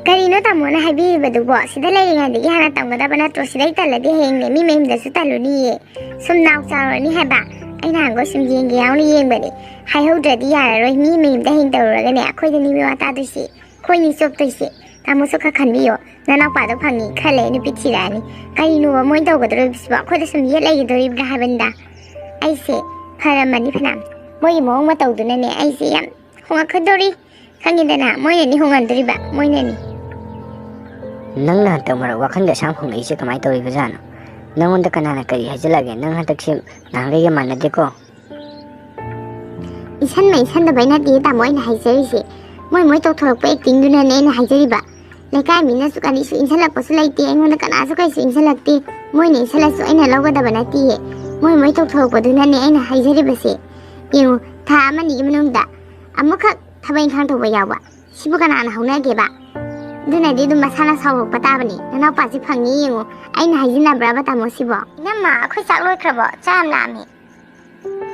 ꯀꯔꯤꯅꯣ ꯇꯥꯃꯣꯅ ꯍꯥꯏꯕꯤꯔꯤꯕꯗꯨꯕꯣ ꯁꯤꯗ ꯂꯩꯔꯤꯉꯩꯗꯒꯤ ꯍꯥꯟꯅ ꯇꯝꯒꯗꯕ ꯅꯠꯇ꯭ꯔꯣ ꯁꯤꯗꯩ ꯇꯜꯂꯗꯤ ꯍꯌꯦꯡꯅꯦ ꯃꯤ ꯃꯌꯨꯝꯗꯁꯨ ꯇꯜꯂꯨꯅꯤꯌꯦ ꯁꯨꯝ ꯅꯥꯎ ꯆꯥꯎꯔꯅꯤ ꯍꯥꯏꯕ ꯑꯩ ꯅꯍꯥꯟꯒꯣ ꯁꯨꯝ ꯌꯦꯡꯒꯦ ꯌꯥꯎꯅ ꯌꯦꯡꯕꯅꯤ ꯍꯥꯏꯍꯧꯗ꯭ꯔꯗꯤ ꯌꯥꯔꯔꯣꯏ ꯃꯤ ꯃꯌꯨꯝꯗ ꯍꯌꯦꯡ ꯇꯧꯔꯨꯔꯒꯅꯦ ꯑꯩꯈꯣꯏꯗꯅꯤ ꯃꯤꯋꯥ ꯇꯥꯗꯣꯏꯁꯤ ꯑꯩꯈꯣꯏꯅꯤ ꯆꯣꯞꯇꯣꯏꯁꯤ ꯇꯥꯃꯣꯁꯨ ꯈꯔ ꯈꯟꯕꯤꯌꯣ ꯅꯅꯥꯎꯄꯥꯗꯣ ꯐꯪꯉꯤ ꯈꯔ ꯂꯩ ꯅꯨꯄꯤ ꯊꯤꯔꯛꯑꯅꯤ ꯀꯔꯤꯅꯣꯕ ꯃꯣꯏ ꯇꯧꯒꯗꯧꯔꯤꯕꯁꯤꯕꯣ ꯑꯩꯈꯣꯏꯗ ꯁꯨꯝ ꯌꯦꯠ ꯂꯩꯒꯗꯧꯔꯤꯕ꯭ꯔꯥ ꯍꯥꯏꯕꯅꯤꯗ ꯑꯩꯁꯦ ꯐꯔꯝꯃꯅꯤ ꯐꯅꯌꯥꯝ ꯃꯣꯏꯒꯤ ꯃꯑꯣꯡ ꯃꯇꯧꯗꯨꯅꯅꯦ ꯑꯩꯁꯦ ꯌꯥꯝ ꯍꯣꯡꯉꯛꯀꯗꯧꯔꯤ ꯈꯪꯉꯤꯗꯅ ꯃꯣꯏꯅꯅꯤ ꯍꯣꯡꯍꯟꯗꯣꯔꯤꯕ ꯃꯣꯏꯅꯅꯤ ꯅꯪꯅ ꯍꯟꯇꯛ ꯃꯔꯛ ꯋꯥꯈꯜꯒ ꯑꯁꯥꯡ ꯍꯣꯡꯂꯛꯏꯁꯦ ꯀꯃꯥꯏꯅ ꯇꯧꯔꯤꯕꯖꯥꯠꯅꯣ ꯅꯪꯉꯣꯟꯗ ꯀꯅꯥꯅ ꯀꯔꯤ ꯍꯥꯏꯖꯜꯂꯒꯦ ꯅꯪ ꯍꯟꯗꯛꯁꯦ ꯅꯍꯥꯟꯒꯩꯒ ꯃꯥꯟꯅꯗꯦꯀꯣ ꯏꯟꯁꯟꯕ ꯏꯟꯁꯟꯗꯕꯩ ꯅꯠꯇꯦ ꯇꯥꯃꯣ ꯑꯩꯅ ꯍꯥꯏꯖꯔꯤꯁꯦ ꯃꯣꯏ ꯇꯧꯊꯣꯔꯛꯄ ꯑꯦꯛꯇꯤꯡꯗꯨꯅꯅꯦ ꯑꯩꯅ ꯍꯥꯏꯖꯔꯤꯕ ꯂꯩꯀꯥꯏ ꯃꯤꯅꯁꯨ ꯀꯔꯤꯁꯨ ꯏꯟꯁꯜꯂꯛꯄꯁꯨ ꯂꯩꯇꯦ ꯑꯩꯉꯣꯟꯗ ꯀꯅꯥꯁꯨ ꯀꯩꯁꯨ ꯏꯟꯁꯜꯂꯛꯇꯦ ꯃꯣꯏꯅ ꯏꯟꯁꯜꯂꯁꯨ ꯑꯩꯅ ꯂꯧꯒꯗꯕ ꯅꯠꯇꯦꯌꯦ ꯃꯣꯏ ꯇꯧꯊꯣꯔꯛꯄꯗꯨꯅꯅꯦ ꯑꯩꯅ ꯍꯥꯏꯖꯔꯤꯕꯁꯦ ꯌꯦꯡꯉꯨ ꯊꯥ ꯑꯃꯅꯤꯒꯤ ꯃꯅꯨꯡꯗ ꯑꯃꯨꯛꯈꯛ ꯊꯕꯛ ꯏꯪꯈꯥꯡ ꯇꯧꯕ ꯌꯥꯎꯕ ꯁꯤꯕꯨ ꯀꯅꯥꯅ ꯍꯧꯅꯒꯦꯕ ꯑꯗꯨꯅꯗꯤ ꯑꯗꯨꯝ ꯃꯁꯥꯅ ꯁꯥꯎꯔꯛꯄ ꯇꯥꯕꯅꯤ ꯅꯅꯥꯎꯄꯥꯁꯤ ꯐꯪꯉꯤ ꯌꯦꯡꯉꯨ ꯑꯩꯅ ꯍꯥꯏꯖꯤꯟꯅꯕ꯭ꯔꯕ ꯇꯥꯃꯣ ꯁꯤꯕꯣ ꯏꯅꯝꯃ ꯑꯩꯈꯣꯏ ꯆꯥꯛ ꯂꯣꯏꯈ꯭ꯔꯕꯣ ꯆꯥ ꯌꯥꯝ ꯂꯥꯝꯃꯤ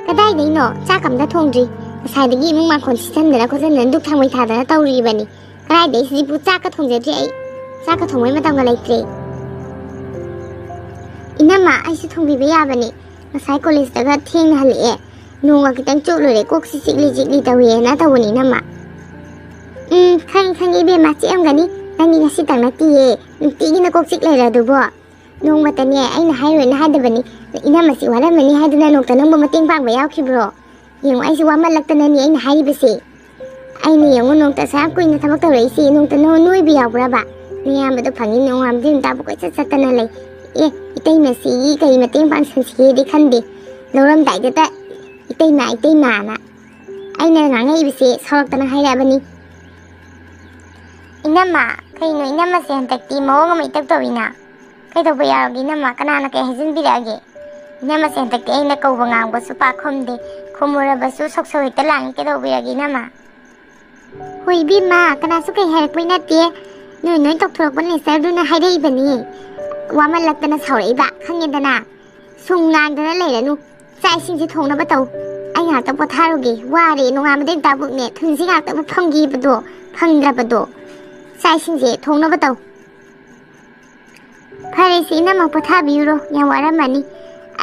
ꯀꯗꯥꯏꯗꯩꯅꯣ ꯆꯥꯛ ꯑꯝꯇ ꯊꯣꯡꯗ꯭ꯔꯤ ꯉꯁꯥꯏꯗꯒꯤ ꯏꯃꯨꯡ ꯃꯥꯡꯈꯣꯜ ꯁꯤꯠꯆꯟꯗꯅ ꯈꯣꯠꯆꯟꯗꯅ ꯗꯨꯛ ꯊꯥꯡꯃꯩ ꯊꯥꯗꯅ ꯇꯧꯔꯤꯕꯅꯤ ꯀꯗꯥꯏꯗꯩ ꯍꯧꯖꯤꯛꯄꯨ ꯆꯥꯛꯀ ꯊꯣꯡꯖꯗ꯭ꯔꯤ ꯑꯩ ꯆꯥꯛꯀ ꯊꯣꯡꯕꯩ ꯃꯇꯝꯒ ꯂꯩꯇ꯭ꯔꯦ इनम्मा ऐसे थोंबीबे याबने ngасai college daga theng halए nonga kitang choklore kok si chikli tawe na tawni namma khang ibe ma chi amgani nani ngasi tangna tiye nutigi na kok chiklai ra dubo nongma tane aina hairoi na hadabani inamma si waramani haduna nokta nangba mateng pangba yaukibro Yung ay si wamalagtanan ni ay nahayibasi. Ay niyong nung tasap ko na tabak tawray si nung tanaw nuy biyaw braba. Niya mado pangin nung amdin tapo ko sa tanalay. Itay masi kay mating pang sansi di kandi. Loram dai data itay ma na. Ay na ngangayibasi sorak tanang hayrabani. Inama kay no inama si hantakti mo nga may tagtawina. Kay daw bayarog inama kanana kay hizin bilagi. Inama si hantakti ay nakawang ba supa kumde. Kumura ba su sok sawit lang kay daw bayarog inama. Hoy bima kana su kay harak may natie. Noy tokturok ba ni sir do na hayda ibani. Wamalagta na sawra iba khangin dana. Sungang dana leilanu. Sa isin si thong na ba taw. Ay nga ta potharogi wari no nga madeng tabuk ne thunsi nga ta phanggi bado phangra bado. Sa isin si thong na ba taw. Phare si na ma pothabiro ya waramani.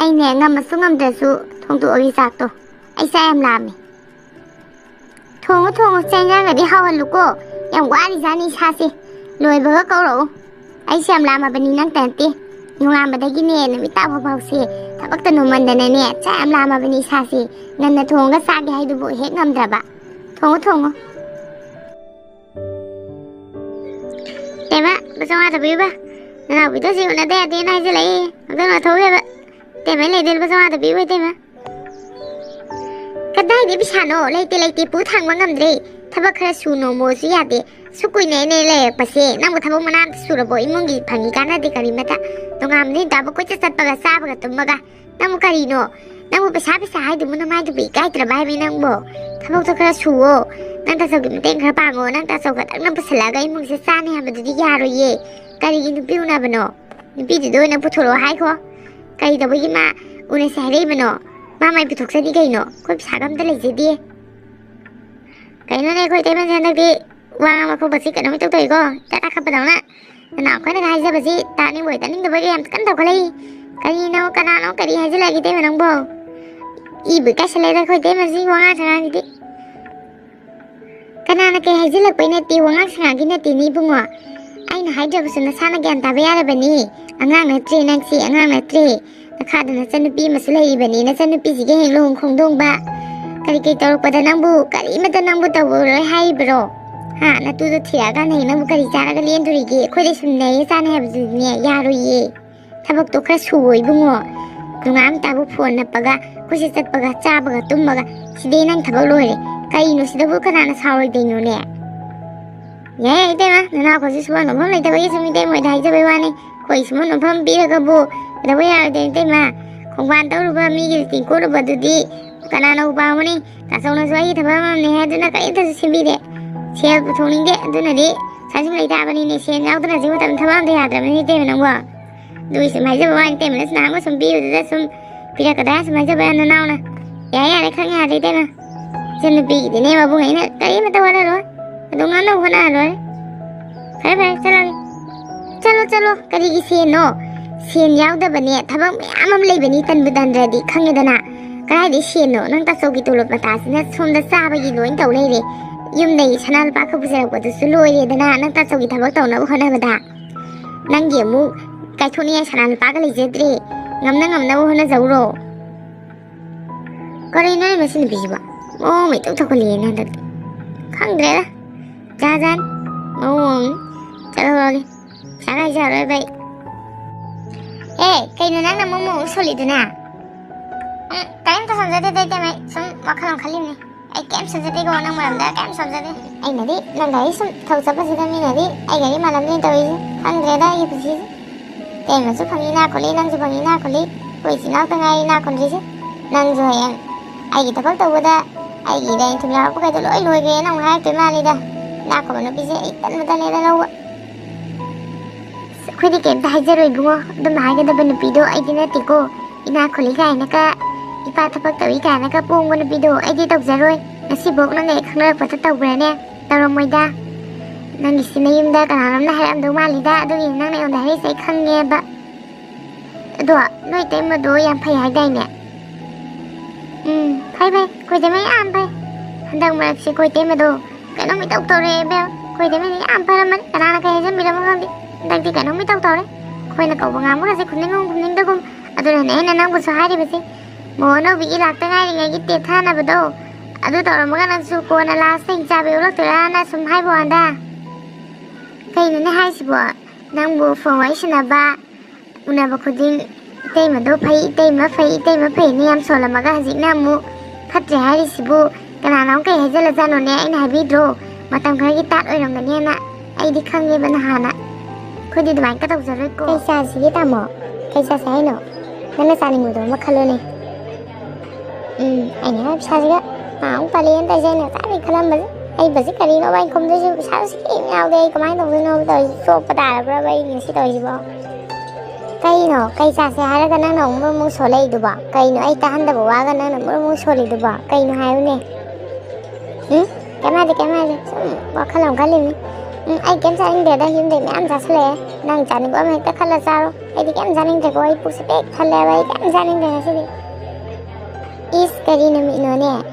Ay ne nga masungam dasu thong tu ori sak to. Ay sa am lami. Thong chenya ga di hawan luko. Yang wari zani sasi. Loi ba ka ro. Ai siam la ma bani nang tanti. Nung ma da gi ne na mi ta ba ba se. Tabak ta no man da na ne. Cha am la ma bani sasi. Nan na thong ga sa gi hai du bo he ngam dra ba. Thong. Tema ba sa ma da bi ba. Na bi da si na da de na ji lai. Da na thong ba. Tema le del ba sa ma da bi ba tema. Kadai di bi sa no lai te pu thang ma ngam dre. Tabak khara su no mo su ya de. Sukui ne le pase nang thabok mana surabo imungi phangi kana de kari mata tongam ni dabu ko cha sat paga sa paga tumaga nang kari no nang pesa hai de mun mai de bi kai tra bai bi nang bo thabok to kara suo nang ta sogi teng kha pa ngo nang ta soga tak nang pasala ga imung se sa ni ha badu di ya ro ye kari gi nu piu na bano ni pi de do nang puthoro hai kho kari da bi ma une sa re bano ma mai pi thok sa di kai no ko sa gam ta le je di kai no ne ko te man san di Wang mà không bật xí cả nó mới tao tùy cô Chắc đã khắp vào đó Nào khói này hay ra bật xí Ta nên buổi ta nên với em cắn đầu cái Cái gì nào cái nào nó cái đi hay ra lại cái tên mà nóng bồ Y bữa cách sẽ lấy ra khói tên mà xí Wang á chẳng hạn gì Cái nào nó cái hay ra lại quay này tì Wang á chẳng hạn cái này tì ní bông ạ Anh hay ra bật xí nó xa nó gàn ta với á ra bà ní Anh ngang này trì nang xí Anh ngang này trì Nó khá được nó chân nó bì mà xí lấy bà ní Nó chân nó bì xí cái hình lông không đông ba Cái cái tàu bà ta năng bù Cái mà ta năng bù tàu rồi hay bro Ha na tu thia ga nei na bukari jara ga len duri ge khoi de sum nei sa ne bu ne ya ro ye thabak to khra suoi bungo ngam ta bu phone na paga khusi sat paga cha paga tum paga side nan thabak lo re kai no sida bu kana na sawai de no ne ye ite ma na ko si suwa no phom lai ta ba sumi de moi dai ja bai wa ne khoi sum no phom bi ga bu da ba ya de te ma khong wan ta ru ba mi ge tin ko ro ba du di kana na u ba mo ni ta so na swai thaba ma ne ha du na kai ta sim bi de Chia thong ning de du na di sa sim lai ta ba ni ne chen yau ta na ji wa tam thamam de ya da ni te na wa du sim hai ja ba ni te na na ma sum bi da sum pi ra ka da sum hai ja ba na nau na ya ne khang ya de te na chen bi de ne ma bu ngai na kai ma ta wa ro du nga no na ro phải chalo kari gi sen no sen yau da ba ne thabam am lai ba ni tan bu dan ra di khang da na kai di sen no nang ta so gi tu lo pa ta sin sum da sa ba gi loin tau lai re Yum này channel ba không phải là của tôi lôi đi đó na, nang ta sau khi tháo tàu nó không phải là nang gì mu cái thôn này channel ba cái gì thế đấy, ngắm nó không phải giàu rồi, cái này nó xin bị gì vậy? Ô mày tụt thôi liền nè, không được đó, cha dân, ô, chào rồi, sáng nay chào rồi vậy, ê cái này nang nằm mông solid đấy nè, cái em tao xong rồi đây mày, xong mặc khăn khăn này. Ai kem sa jati ko nang maram da kem sa jati ai nadi nang dai sum thau sa pa sida mi nadi ai gari malam ni tawi andre da ye pusi te ma su phangi na kholi nang su phangi na kholi koi si na ta ngai na kon ji nang zo yang ai gi ta pak taw da ai gi dai thum la ko kai to loi ge nang hai te ma li da na ko na pi se tan ma ta ne da lo khoi di kem ta hai ja roi bungo da ma ga da ban pi do ai di na ti ko ina kholi kai na ka Ipa thapak tawi ka na ka pung wan bido ai di tok zaroi nasibok na ngai khangla pa ta taw bre ne taramoi da nang isi na yum da kana nam na haram do mali da adu yin nang ne on da hai sai khang nge ba do noi te ma do yam phai hai dai ne phai phai koi te mai am phai handang ma si koi te ma do ka no mi tok to re be koi te mai am phai man kana na ka jam mi ram ngam di dang ti ka no mi tok to re koi na ka wa ngam na se khun ngong da kum adu na ne na nang bu sa hai di ba si Mono be like the guy and get the tan of a dough. I do Morgan and Suko and the last thing Jabi looked around some high wonder. Pain in the high spot. Number formation about never could Dame a do pay, Dame a pay, Niam Solamaga has it now. Cut the Harris book, and I don't care Hazelazan on there in heavy draw. Madame can get that on the Nana. I can't even Hana. Could it like a record? Caesar, Sigitamo, Caesar Sino. Then the sunny with Macaloni. I have Saga. Now, Palian, I say, Columbus. I basically know I come to the house. Now they command of the no, the soap, but I have a situation. Kaino, Kaisa Sahara no more solid duba. Kaino, I can't have a wagon and more solid duba. Kaino, have Camadi, Wakalam Kalim. I can send the him the man just lay. Nang Johnny go make the color sorrow. I began running the boy, push a big color, I can running the city. Is Karina Minone.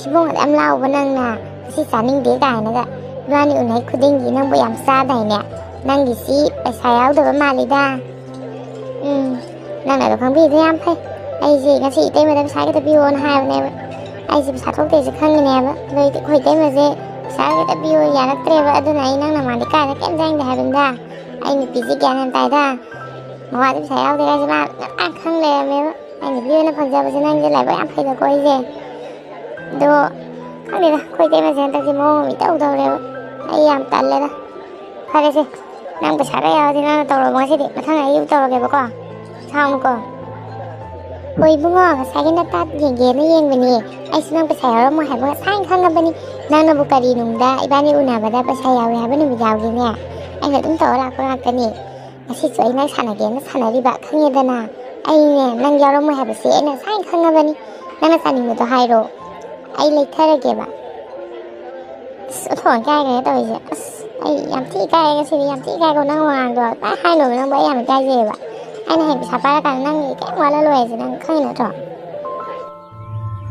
She won't am loud banana. She's sunning the diner. Run you like couldn't you know where I'm sad. Nangi see, I say out of a malida. None of the complete yampay. I see them with them side of you on have never. I see Sato days a coming never. Wait, quite them as it. Side of you, Yana Trevor, I don't know, Monica, I can't find the heaven there. I'm a busy gun and tie. What if I out there as a man? I can't live. I'm a beautiful Punjab and I'm the level. I'm paid the coise. Though, I quite them as a moment without the river. I am that letter. How is it? Number Sarah, I don't know what it is, but I you talk about. Town go. Boy, Bunga, second attack, Gillian, when I smell the Sarah, I have a sign company. None of Bucarinunda, Ibani Unava, but I have been without in there. I had them told up for Anthony. I see so nice hand again, the Sanadi back, Kanyadana. I know, Nangarum have a say and a sign company. None of sunny with the high road. I like Terragaba. So, I am tea guy, I am tea guy, go now and go. I know, no way I'm a guy. And I have Sapaka and Nangi, while always and kind of talk.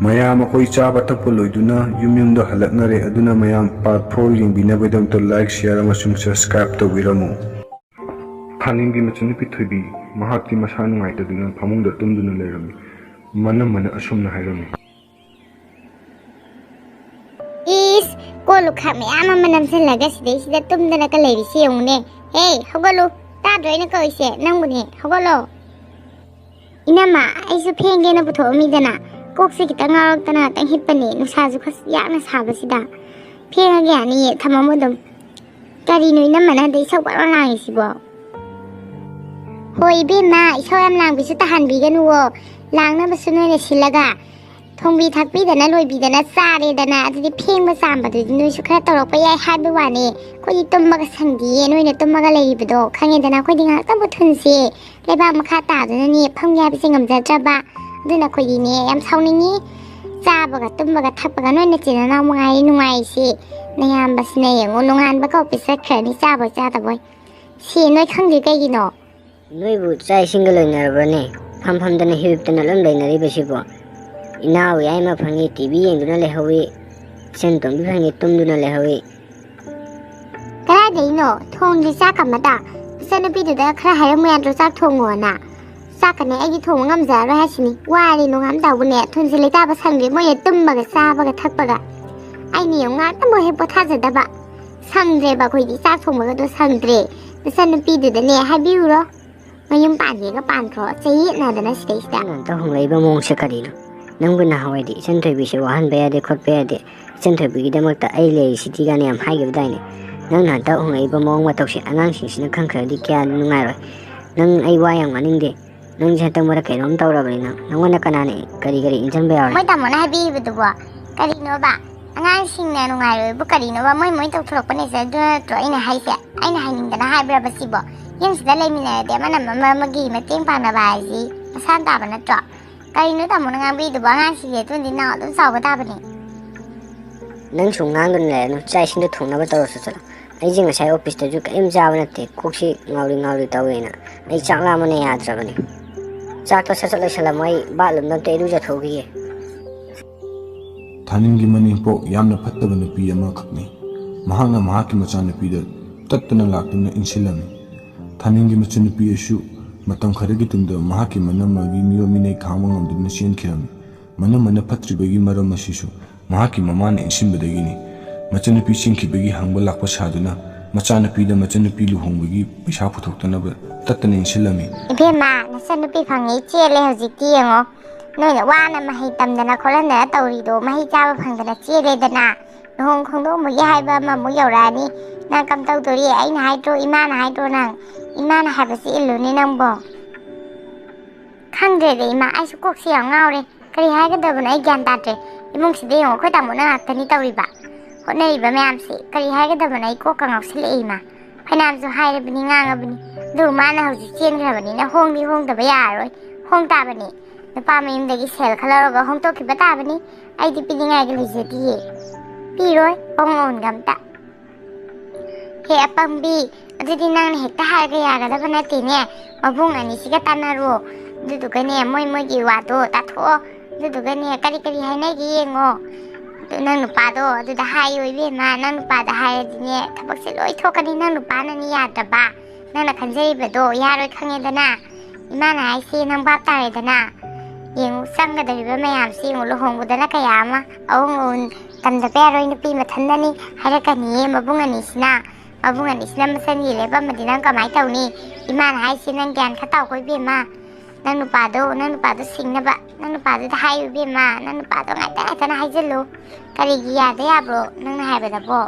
Mayam Hoi Chaba Tapoloduna, Yumium the Halatnare Aduna Mayam Part Proing be never done to like, share, and subscribe to Viramo. Haningi Machinipi to be Mahati Mashan Night Aduna, Pamung the Tunduna Lerami, Manamana Ashumna Hirami. Is go look at me. I'm a man of legacy that tum the like a lady. See only. Hey, Hogolo, that drain a go say, Nanguni, Hogolo. Inama, I should pay again up to me dana. Cook sick it out and hippany, no sazukas, yamas habasida. Pay again, ye, Tamamodum. Daddy no namana, they so what on is bo. Hoi be ma, so I'm lang with the hand vegan war. Lang never sooner than Silaga. Tombi Takbi the Nalo be the Nasari, the Nat, the Ping was some, but the new Sukato, but I had the one, could you Tomaga Sandy, and when the Tomaga Labido, Kang and Aquading out of Tunsi, Leba Makata, the near Pangab sing of the Jabba, then a Kodini, I'm sounding ye. Zabaga, Tomaga Tapagan, and it's in an hour I know I see. Nayam Basnay, Unungan Bacop is second, it's Zabba Jataboy. See, no hungry gay, you know. No would say single in a Rene, Pump on the hip and a lumber in a river. Now I am a funny TV and do not let her away. Send on behind it, Tom do not let her away. Glad they know, Tong the Sakamata. Send a bit of the Krahamia to Sakongona. Sakane, I told Gamza, Rashini, while in Nogam Dawonet, Tunzilita was hungry, more Tumbaga Sabaga Tapaga. I knew not the more Hippotaza. Sundre Bakudi Sakomaga to Sundre. The son of Peter the near Haburo. When you ban a pantro, say it not an estate down. Don't labor Mong Sacarino. Nanguna Howdy, Centre Bishop, one bear the court bear the Centre Big Democta Aile, Citigani, and High of Dining. None don't labor Mong Watoshi, and Anxious in the conquer the can Numero. None a wire running day. None Santamaka on Taurabina, no one a canani, Carigari in Jambia. Madame, I be with the war. Carinova. And I sing Nanunga, Bucarino, my motor tropanis, and in a high set. I'm hanging the high brabasibo. Young's the lamina, the Manama Magi, Matin Panavazi, a Santa and a drop. Carino Tamona be the one I see it 20 now, don't solve what happening. Nunchung Nangan, chasing the tone of a torso. I think a shy office to Duke M. Javanate, Cooksy, Nowling out with Tawina. I chuck Lamone at Javani. Chaka Salamai, Balam, not a Ruja Togi. Taningi Manipur, Yamna Patavan P. Makni. Mahana Mahaki Machan Peter, Tatana Lakin in Silami. Taningi Machin P. Shoe. Matang Karagitum the Mahaki Manama Vimio Mine Kamang of the Nation Kiram, mana fatribagi maram asisu mahaki mamana insinbadagini machanupi chingkhibagi hangba lakpa saduna machanupi da machanupi luhongbagi paisa puthoktanaba tatana insilami ibema nachanupi phangi chele hojikti yengo noina wana mahi tamdana kholana tawrido mahi chaba phangdana chele dana luhong khongdo mu yaiba ma mu yaurani nang kam tawdori aina haidro imana haidro nang imana habasi illuni nangbo khangde de ima aisu kokse yang ngawre kari haigadabana ai gyan tatre imungside yengo khoi tamona ngakani tawriba hotnariba mayamse kari haigadabana ai kokka ngawsile ima phainamsu hairabani ngangabani du mana hojik chengrabani na hongdi hongdaba yaroi hong tabani napa mayumdagi sel khalaroga hongtokhiba tabani aidi piningai lejadiye piroi ongon gamta he apambi adudi nang hekta harga yagadaba natene mabung ani siga tanaro dudugane moi gi wado tatho dudugane kari hainagi yengo nang nupado aduda hayo ibema nang nupada hayadine thabakse loi thokani nang nupana ni yadaba nang khanjaribado yaroi khangedana imana aise nang bap taredana yengu sangadariba mayamsi yengu lohongbudana kayama awung tamda peroi nupi mathandani harakani mabung ani sina masani leba madinang kamai tawni imana aise nang gyan khatau koi bema nang nupado singnaba nang nupado da hayo bema nang nupado ngata na haijallo karigi yada yabro nang na haibadabo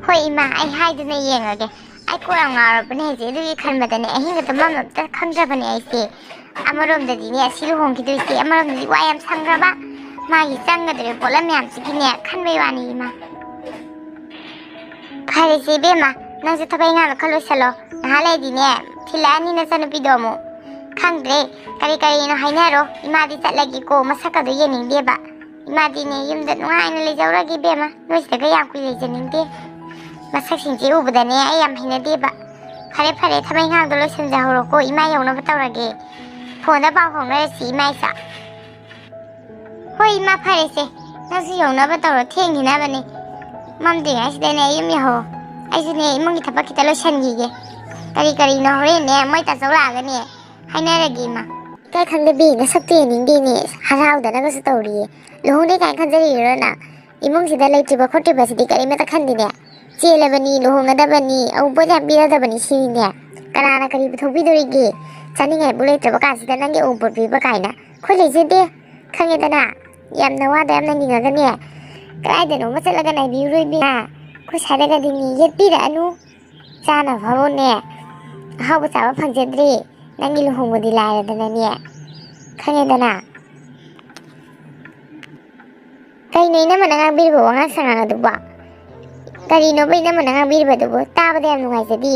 hoi ima ai haiduna yengage ai korang ngarabane heje du khanbadane ahinga tamam ta khangrabane aise amarom dadi ne asilu hongkiduise amarom dadi wayam sangraba magi changadre polam yam sikine khanbai wani ima pharese bema nang se thabai nga khalo salo nahale dine thilani na chanupi domo khangdre kari no hainaro imadi chatlagi ko masakadu yening deba imadi ne yumda nungaina lejauragi bema noisdaga yam kui lejaningde masak singje ubudane ai yam hina deba phare thabai nga dolo senja horoko ima yawna batawrage phone da ba hongra si maisa hoi ima pharese nasu yawna batawro thengina bane mamde asidane yumi ho aisune imungi thabak kita lo sangige kari no hore ne moi ta zawla ne hainaragi ma kai khangdebi na sakte ningde ne harau da na su tawri lohong de kai khanjari rona imung sida leitiba khotiba sidi kari meta khandine chelabani lohong adabani au boja biradabani sine karana kari thobidorige chaningai bulaitraba kasida nange umpur biba kaina khole jede khangedana yamna wada yamna ningaga ne kaida no masalaga nai biuroi bi khu sadaga dini yetpira anu chana bhabone hawa chaba phangjadri nangi lohongodi lairadana ne khangedana kai nei na mananga birbo wanga sanga duba kari no bai na mananga birba dubo tabada yam nungai jadi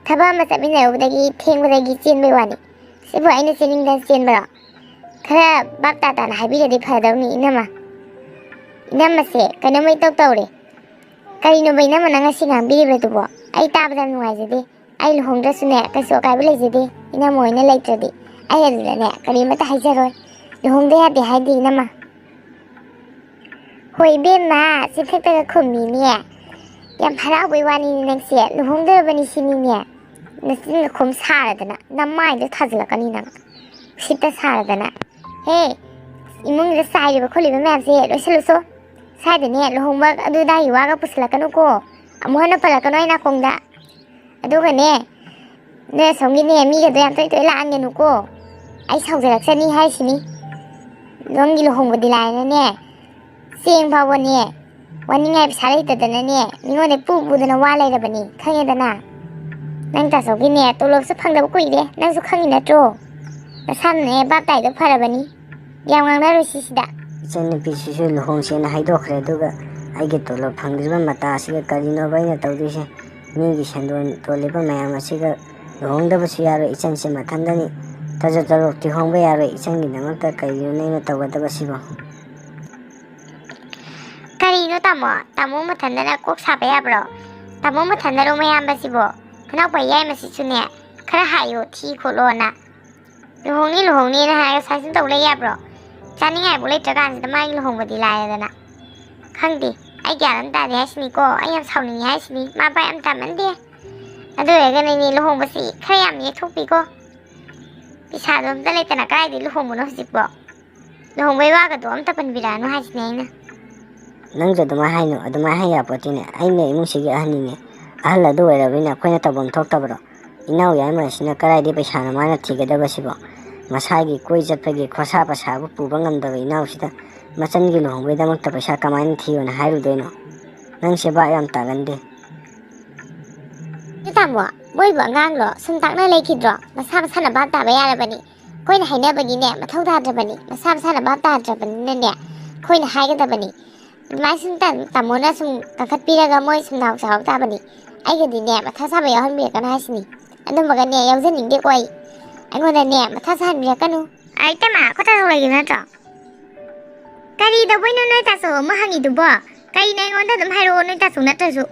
thaba ma sabina ubdagi thengudagi chenbai wani sibo aina chening dan chenba khara bap ta na habira di phadawni inama se kana mai tawre kari no bai na mananga singa birba dubo ai tabada nungai jadi ai lohongda sune kaso kai bele jadi ina moina leitradi ai adula ne kari mata haijaroi lohongda ya de haidi inama hoi bema sithekta khummi ne yam harau bai wani nangse lohongda bani sini ne nasin khum saradana namai de thajlakani nang sita saradana he imung de sai ba kholi ba map se lo suluso sai de ne lohongba adu da yuwa ga puslakanu ko amuhana palakano ina kongda adu ga ne songi ne mi ga de am toi la angenu ko ai saujalakchani hai sini longi lohongba dilai ne seng bawa ne wani ngai psari tadana ne mingone pu budana walai rabani khangedana nang ta sogi ne tolop su phangda kuide nang su khangi na tro nasam ne ba tai do pharabani yam ngang na rusi sida chenne pisisu lohong sena haidokre duga aige tolop phangdiba mata asiga karino baina tawdise migi sandon toleba mayam asiga lohongda basu yaro ichan se mathandani taja tarok ti hongba yaro ichangi namakta karino neina tawgada basiba karino tamo mathandana kok sabe yabro tamo mathandaro mayam basibo kana bayai masisune khara hayo thi kholona lohongni na haga saisun tawle yabro chaningai bulai tragan sida mai lohongbadi laidana khangdi ai gyaram ta de hasni ko ai am sauni hasni ma bai am tamande adu ega ni lohongbasi khara yam ye thokpi ko pisado am dale tana kai di lohongbo no hijikbo ꯂꯨꯍꯣꯡꯕꯩ ꯋꯥꯒꯗꯣ ꯑꯝꯇ ꯄꯟꯕꯤꯔꯛꯑꯅꯨ ꯍꯥꯏꯁꯤꯅꯦ ꯑꯩꯅ ꯅꯪꯁꯨ ꯑꯗꯨꯃꯥꯏꯅ ꯍꯥꯏꯅꯨ ꯑꯗꯨꯃꯥꯏꯅ ꯍꯥꯏ ꯌꯥꯄꯣꯠꯇꯦꯅꯦ ꯑꯩꯅ ꯏꯃꯨꯡꯁꯤꯒꯤ ꯑꯍꯟꯅꯤꯅꯦ ꯑꯍꯜ ꯑꯗꯨ ꯑꯣꯏꯔꯕꯅꯤꯅ ꯑꯩꯈꯣꯏꯅ ꯇꯧꯐꯝ ꯊꯣꯛꯇꯕꯔꯣ ꯏꯅꯥꯎ ꯌꯥꯏꯃꯁꯤꯅ ꯀꯗꯥꯏꯗꯒꯤ ꯄꯩꯁꯥꯅ ꯃꯥꯅ ꯊꯤꯒꯗꯕꯁꯤꯕꯣ ꯃꯁꯥꯒꯤ ꯀꯣꯏ ꯆꯠꯄꯒꯤ ꯈꯣꯔꯁꯥ ꯄꯁꯥꯕꯨ ꯄꯨꯕ ꯉꯝꯗꯕ ꯏꯅꯥꯎꯁꯤꯗ ꯃꯆꯟꯒꯤ ꯂꯨꯍꯣꯡꯕꯩꯗꯃꯛꯇ ꯄꯩꯁꯥ ꯀꯃꯥꯏꯅ ꯊꯤꯌꯣꯅ ꯍꯥꯏꯔꯨꯗꯣꯏꯅꯣ ꯅꯪꯁꯦ ꯕꯥꯞ ꯌꯥꯝ ꯇꯥꯒꯟꯗꯦ ꯇꯥꯃꯣ ꯃꯣꯏꯕꯨ ꯑꯉꯥꯡꯂꯣ ꯁꯨꯝ ꯇꯥꯛꯅ ꯂꯩꯈꯤꯗ꯭ꯔꯣ ꯃꯁꯥ ꯃꯁꯥꯅ ꯚꯥꯞ ꯇꯥꯕ ꯌꯥꯔꯕꯅꯤ ꯑꯩꯈꯣꯏꯅ ꯍꯥꯏꯅꯕꯒꯤꯅꯦ ꯃꯊꯧ ꯇꯥꯗ꯭ꯔꯕꯅꯤ ꯃꯁꯥ ꯃꯁꯥꯅ ꯚꯥꯞ ꯇꯥꯗ꯭ꯔꯕꯅꯤꯅꯅꯦ ꯑꯩꯈꯣꯏꯅ ꯍꯥꯏꯒꯗꯕꯅꯤ ꯑꯗꯨꯃꯥꯏꯅ ꯁꯨꯝ ꯇꯥꯃꯣꯅ ꯁꯨꯝ ꯀꯟꯈꯠꯄꯤꯔꯒ ꯃꯣꯏ ꯁꯨꯝ ꯅꯥꯎ ꯆꯥꯎꯔꯛ ꯇꯥꯕꯅꯤ ꯑꯩꯒꯗꯤꯅꯦ ꯃꯊꯥ ꯁꯥꯕ ꯌꯥꯎꯍꯟꯕꯤꯔꯛꯀꯅꯨ ꯍꯥꯏꯁꯤꯅꯤ ꯑꯗꯨꯝꯕꯒꯅꯦ ꯌꯥꯎꯖꯅꯤꯡꯗꯦꯀꯣ ꯑꯩꯉꯣꯟꯗꯅꯦ ꯃꯊꯥ ꯁꯥꯍꯟꯕꯤꯔꯛꯀꯅꯨ ꯑꯩ ꯇꯃꯥ ꯈꯣꯠꯇ ꯂꯩꯒꯦ ꯅꯠꯇ꯭ꯔꯣ ꯀꯔꯤ ꯇꯧꯕꯩꯅꯣ ꯅꯣꯏ ꯇꯥꯆꯧ ꯑꯃ ꯍꯪꯉꯤꯗꯨꯕꯣ ꯀꯔꯤꯅ ꯑꯩꯉꯣꯟꯗ ꯑꯗꯨꯝ ꯍꯥꯏꯔꯛꯑꯣ ꯅꯣꯏ ꯇꯥꯆꯧ ꯅꯠꯇ꯭ꯔꯁꯨ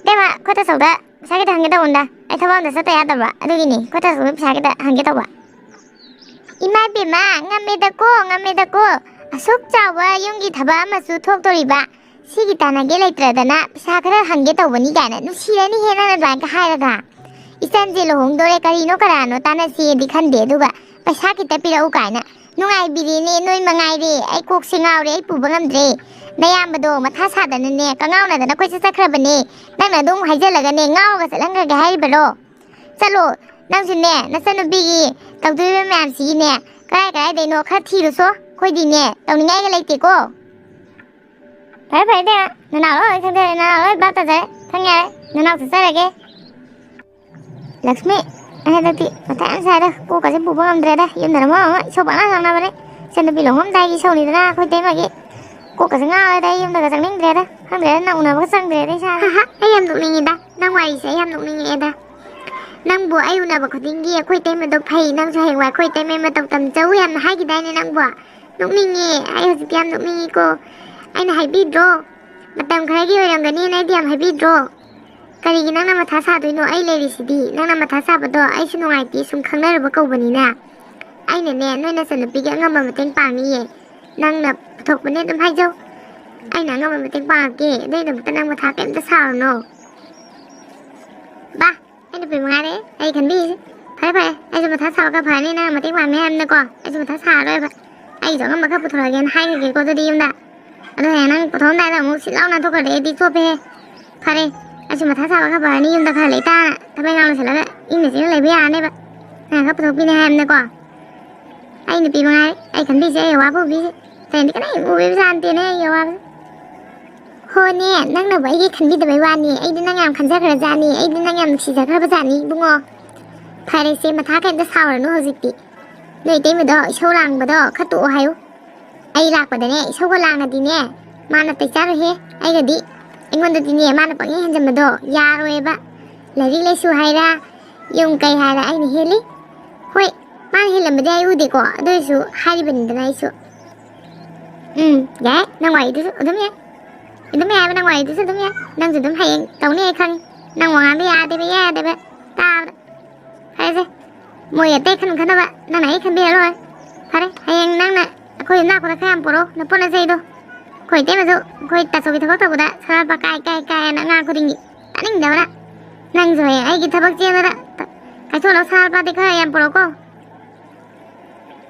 ꯗꯦꯕ ꯈꯣꯏ ꯇꯥꯆꯧꯗ ꯄꯩꯁꯥ ꯈꯤꯇ ꯍꯪꯒꯦ ꯇꯧꯕꯅꯤꯗ ꯑꯩ ꯊꯕꯛ ꯑꯝꯇ ꯆꯠꯇ ꯌꯥꯗꯕ ꯑꯗꯨꯒꯤꯅꯤ ꯈꯣꯏ ꯇꯥꯆꯧꯗ ꯄꯩꯁꯥ ꯈꯤꯇ ꯍꯪꯒꯦ ꯇꯧꯕ ꯏꯃꯥ ꯏꯕꯦꯝꯃ ꯉꯝꯃꯦꯗꯀꯣ ꯑꯁꯨꯛ ꯆꯥꯎꯕ ꯌꯨꯝꯒꯤ ꯊꯕꯛ ꯑꯃꯁꯨ ꯊꯣꯛꯇꯣꯔꯤꯕ ꯁꯤꯒꯤ ꯇꯥꯟꯅꯒꯦ ꯂꯩꯇ꯭ꯔꯗꯅ ꯄꯩꯁꯥ ꯈꯔ ꯍꯪꯒꯦ ꯇꯧꯕꯅꯤ ꯀꯥꯏꯅ ꯅꯨꯡꯁꯤꯔꯅꯤꯍꯦ ꯅꯪꯅ ꯑꯗꯨꯃꯥꯏꯅ ꯍꯥꯏꯔꯒ ꯏꯆꯟꯁꯦ ꯂꯨꯍꯣꯡꯗꯣꯔꯦ ꯀꯔꯤꯅꯣ ꯀꯅꯥꯅꯣ ꯇꯥꯟꯅꯁꯦꯗꯤ ꯈꯟꯗꯦ ꯑꯗꯨꯒ ꯄꯩꯁꯥ ꯈꯤꯇ ꯄꯤꯔꯛꯎ ꯀꯥꯏꯅ ꯅꯨꯡꯉꯥꯏꯕꯤꯔꯦꯅꯦ ꯅꯣꯏ ꯃꯉꯥꯏꯔꯦ ꯑꯩ ꯀꯣꯛꯁꯦ ꯉꯥꯎꯔꯦ ꯑꯩ ꯄꯨꯕ ꯉꯝꯗ꯭ꯔꯦ ꯅꯌꯥꯝꯕꯗꯣ ꯃꯊꯥ ꯁꯥꯗꯅꯅꯦ ꯀꯉꯥꯎꯅꯗꯅ ꯀꯣꯏꯆꯠ ꯆꯠꯈ꯭ꯔꯕꯅꯦ ꯅꯪꯅ ꯑꯗꯨꯝ ꯍꯥꯏꯖꯜꯂꯒꯅꯦ ꯉꯥꯎꯔꯒ ꯆꯠꯍꯟꯈ꯭ꯔꯒꯦ ꯍꯥꯏꯔꯤꯕꯔꯣ ꯆꯠꯂꯣ ꯅꯪꯁꯨꯅꯦ ꯅꯆꯟꯅꯨꯄꯤꯒꯤ ꯇꯧꯗꯣꯔꯤꯕ ꯃꯌꯥꯝꯁꯤꯒꯤꯅꯦ ꯀꯗꯥꯏꯗꯩꯅꯣ ꯈꯔ ꯊꯤꯔꯨꯁꯣ ꯑꯩꯈꯣꯏꯗꯤꯅꯦ ꯇꯧꯅꯤꯡꯉꯥꯏꯒ ꯂꯩꯇꯦꯀꯣ ꯐꯔꯦ ꯐꯔꯦ ꯅꯅꯥꯎ ꯂꯣꯏ ꯈꯪꯖꯔꯦ ꯅꯅꯥꯎ ꯂꯣꯏ ꯚꯥꯞ ꯇꯥꯖꯔꯦ ꯈꯪ ꯌꯥꯔꯦ ꯅꯅꯥꯎ ꯆꯠꯆꯔꯒꯦ ꯂꯛꯁꯃꯤ ꯑꯩ ꯍꯟꯗꯛꯇꯤ ꯃꯊꯥ ꯌꯥꯝ ꯁꯥꯏꯗ ꯀꯣꯛꯀꯁꯦ ꯄꯨꯕ ꯉꯝꯗ꯭ꯔꯦꯗ ꯌꯨꯝꯗꯅ ꯃꯔꯣꯟ ꯑꯃ ꯏꯁꯧ ꯄꯪꯂꯥꯡ ꯂꯥꯡꯅꯕꯅꯦ ꯏꯆꯟꯅꯨꯄꯤ ꯂꯨꯍꯣꯡꯉꯝꯗꯥꯏꯒꯤ ꯏꯁꯧꯅꯤꯗꯅ ꯑꯩꯈꯣꯏ ꯇꯩꯃꯒꯤ ꯀꯣꯛꯀꯁꯦ ꯉꯥꯎꯔꯦꯗ ꯑꯩ ꯌꯨꯝꯗꯒ ꯆꯪꯅꯤꯡꯗ꯭ꯔꯦꯗ ꯈꯪꯗ꯭ꯔꯦꯗ ꯅꯪ ꯎꯅꯕꯒ ꯆꯪꯗ꯭ꯔꯦꯗ ꯏꯁꯥꯁꯦ ꯑꯩ ꯌꯥꯝ ꯅꯣꯛꯅꯤꯡꯉꯤꯗ ꯅꯪ ꯋꯥꯔꯤꯁꯦ ꯑꯩ ꯌꯥꯝ ꯅꯣꯛꯅꯤꯡꯉꯛꯑꯦꯗ ꯅꯪꯕꯨ ꯑꯩ ꯎꯅꯕ ꯈꯨꯗꯤꯡꯒꯤ ꯑꯩꯈꯣꯏ ꯇꯩꯃꯗꯣ ꯐꯩ ꯅꯪꯁꯨ ꯍꯌꯦꯡꯋꯥꯏ ꯑꯩꯈꯣꯏ ꯇꯩꯃꯩ ꯃꯇꯧ ꯇꯝꯖꯧ ꯌꯥꯝꯅ ꯍꯥꯏꯈꯤꯗꯥꯏꯅꯦ ꯅꯪꯕꯨ ꯅꯣꯛꯅꯤꯡꯉꯦ ꯑꯩ ꯍꯧꯖꯤꯛꯇꯤ ꯌꯥꯝ ꯅꯣꯛꯅꯤꯡꯉꯤꯀꯣ ꯑꯩꯅ ꯍꯥꯏꯕꯤꯗ꯭ꯔꯣ ꯃꯇꯝ ꯈꯔꯒꯤ ꯑꯣꯏꯔꯝꯒꯅꯤꯅ ꯑꯩꯗꯤ ꯌꯥꯝ ꯍꯥꯏꯕꯤꯗ꯭ꯔꯣ ꯀꯔꯤꯒꯤ ꯅꯪꯅ ꯃꯊꯥ ꯁꯥꯗꯣꯏꯅꯣ ꯑꯩ ꯂꯩꯔꯤꯁꯤꯗꯤ ꯅꯪꯅ ꯃꯊꯥ ꯁꯥꯕꯗꯣ ꯑꯩꯁꯨ ꯅꯨꯡꯉꯥꯏꯇꯦ ꯁꯨꯝ ꯈꯪꯅꯔꯨꯕ ꯀꯧꯕꯅꯤꯅ ꯑꯩꯅꯅꯦ ꯅꯣꯏ ꯅꯆꯟꯅꯨꯄꯤꯒꯤ ꯑꯉꯝꯕ ꯃꯇꯦꯡ ꯄꯥꯡꯅꯤꯌꯦ ꯅꯪꯅ ꯄꯨꯊꯣꯛꯄꯅꯦ ꯑꯗꯨꯝ ꯍꯥꯏꯖꯧ ꯑꯩꯅ ꯑꯉꯝꯕ ꯃꯇꯦꯡ ꯄꯥꯡꯉꯛꯀꯦ ꯑꯗꯨꯒꯤꯗꯃꯛꯇ ꯅꯪ ꯃꯊꯥ ꯀꯩꯝꯇ ꯁꯥꯔꯨꯅꯣ ꯕꯥ ꯑꯩ ꯅꯨꯄꯤ ꯃꯉꯥꯏꯔꯦ ꯑꯩ ꯈꯟꯕꯤꯔꯤꯁꯦ ꯐꯔꯦ ꯐꯔꯦ ꯑꯩꯁꯨ ꯃꯊꯥ ꯁꯥꯕꯒ ꯐꯔꯅꯤ ꯅꯪ ꯃꯇꯦꯡ ꯄꯥꯡꯅꯤ ꯍꯥꯏꯕꯅꯤꯅꯀꯣ ꯑꯩꯁꯨ ꯃꯊꯥ ꯁꯥꯔꯔꯣꯏꯕ ꯑꯩꯁꯨ ꯑꯉꯝꯕ ꯈꯔ ꯄꯨꯊꯣꯔꯛꯑꯒꯦꯅ ꯍꯥꯏꯈ꯭ꯔꯒꯦꯀꯣ ꯑꯗꯨꯗꯤ ꯌꯨꯝꯗ ꯑꯗꯣ ꯍꯌꯦꯡ ꯅꯪ ꯄꯨꯊꯣꯛꯑꯝꯗꯥꯏꯗ ꯑꯃꯨꯛ ꯁꯤꯠ ꯂꯥꯎꯅ ꯊꯣꯛꯈ꯭ꯔꯗꯤ ꯑꯩꯗꯤ ꯆꯣꯞꯄꯦꯍꯦ ꯐꯔꯦ ꯑꯩꯁꯨ ꯃꯊꯥ ꯁꯥꯕ ꯈꯔ ꯐꯔꯅꯤ ꯌꯨꯝꯗ ꯈꯔ ꯂꯩꯇꯥꯅ ꯊꯕꯛ ꯏꯪꯈꯥꯡ ꯂꯣꯏꯁꯤꯜꯂꯒ ꯏꯪꯅ ꯆꯤꯛꯅ ꯂꯩꯕ ꯌꯥꯔꯅꯦꯕ ꯅꯪ ꯈꯔ ꯄꯨꯊꯣꯛꯄꯤꯅꯤ ꯍꯥꯏꯕꯅꯤꯀꯣ ꯑꯩ ꯅꯨꯄꯤ ꯃꯉꯥꯏꯔꯦ ꯑꯩ ꯈꯟꯕꯤꯁꯦ ꯑꯩ ꯑꯋꯥꯕ ꯎꯕꯤꯁꯦ ꯑꯇꯩꯗꯤ ꯀꯅꯥꯝ ꯎꯕꯤꯕꯖꯥꯠ ꯅꯠꯇꯦꯅꯦ ꯑꯩꯒꯤ ꯑꯋꯥꯕꯁꯦ ꯍꯣꯅꯦ ꯅꯪꯅꯕꯨ ꯑꯩꯒꯤ ꯈꯟꯕꯤꯗꯕꯩ ꯋꯥꯅꯤ ꯑꯩꯗꯤ ꯅꯪ ꯌꯥꯝ ꯈꯟꯖꯈ꯭ꯔꯖꯥꯠꯅꯤ ꯑꯩꯗꯤ ꯅꯪ ꯌꯥꯝ ꯅꯨꯡꯁꯤꯖꯈ꯭ꯔꯕꯖꯥꯠꯅꯤ ꯏꯕꯨꯡꯉꯣ ꯐꯔꯦꯁꯦ ꯃꯊꯥ ꯀꯩꯝꯇ ꯁꯥꯎꯔꯅꯨ ꯍꯧꯖꯤꯛꯇꯤ ꯅꯣꯏ ꯏꯇꯩꯃꯗꯣ ꯏꯁꯧ ꯂꯥꯡꯕꯗꯣ ꯈꯔ ꯇꯣꯛꯑꯣ ꯍꯥꯏꯌꯨ ꯑꯩ ꯂꯥꯛꯄꯗꯅꯦ ꯏꯁꯧꯒ ꯂꯥꯡꯉꯗꯤꯅꯦ ꯃꯥꯅ ꯇꯩꯆꯥꯔꯣꯏꯍꯦ ꯑꯩꯒꯗꯤ ꯑꯩꯉꯣꯟꯗꯗꯤꯅꯦ ꯃꯥꯅ ꯄꯪꯍꯦꯟ ꯍꯦꯟꯖꯟꯕꯗꯣ ꯌꯥꯔꯣꯏꯕ ꯂꯥꯏꯔꯤꯛ ꯂꯥꯏꯁꯨ ꯍꯥꯏꯔ ꯌꯨꯝ ꯀꯩ ꯍꯥꯏꯔ ꯑꯩꯅ ꯍꯦꯜꯂꯤ ꯍꯣꯏ ꯃꯥꯅ ꯍꯦꯜꯂꯝꯕꯗꯤ ꯑꯩ ꯎꯗꯦꯀꯣ ꯑꯗꯨ ꯑꯣꯏꯔꯁꯨ ꯍꯥꯏꯔꯤꯕꯅꯤꯗꯅ ꯑꯩꯁꯨ ꯌꯥꯏ ꯅꯪ ꯋꯥꯔꯤꯗꯨꯁꯨ ꯑꯗꯨꯝ ꯌꯥꯏ ꯍꯥꯏꯕ ꯅꯪ ꯋꯥꯔꯤꯗꯨꯁꯨ ꯑꯗꯨꯝ ꯌꯥꯏ ꯅꯪꯁꯨ ꯑꯗꯨꯝ ꯍꯌꯦꯡ ꯇꯧꯅꯤ ꯑꯩ ꯈꯪꯉꯤ ꯅꯪ ꯋꯥꯉꯥꯡꯗ ꯌꯥꯗꯦꯕ ꯌꯥꯗꯦꯕ ꯇꯥꯕꯗ ꯐꯔꯦꯁꯦ ꯃꯣꯏ ꯑꯇꯩ ꯈꯟꯅꯕ ꯅꯪꯅ ꯑꯩ ꯈꯟꯕꯤꯔ ꯂꯣꯏꯔꯦ ꯐꯔꯦ ꯍꯌꯦꯡ ꯅꯪꯅ ꯑꯩꯈꯣꯏ ꯌꯨꯝꯅꯥꯛꯄꯗ ꯈꯔ ꯌꯥꯝ ꯄꯨꯔꯛꯑꯣ ꯅꯄꯣꯠ ꯅꯆꯩꯗꯣ ꯑꯩꯈꯣꯏ ꯏꯇꯩꯃꯁꯨ ꯑꯩꯈꯣꯏ ꯇꯥꯆꯧꯒꯤ ꯊꯕꯛ ꯇꯧꯕꯗ ꯁꯔꯥꯞꯄ ꯀꯥꯏꯅ ꯑꯉꯥꯡ ꯈꯨꯗꯤꯡꯒꯤ ꯇꯥꯅꯤꯡꯗꯕꯅ ꯅꯪꯁꯨ ꯍꯌꯦꯡ ꯑꯩꯒꯤ ꯊꯕꯛ ꯆꯦꯟꯕꯗ ꯀꯥꯏꯊꯣꯛꯅꯕ ꯁꯔꯥꯞꯄꯗꯤ ꯈꯔ ꯌꯥꯝ ꯄꯨꯔꯛꯑꯣꯀꯣ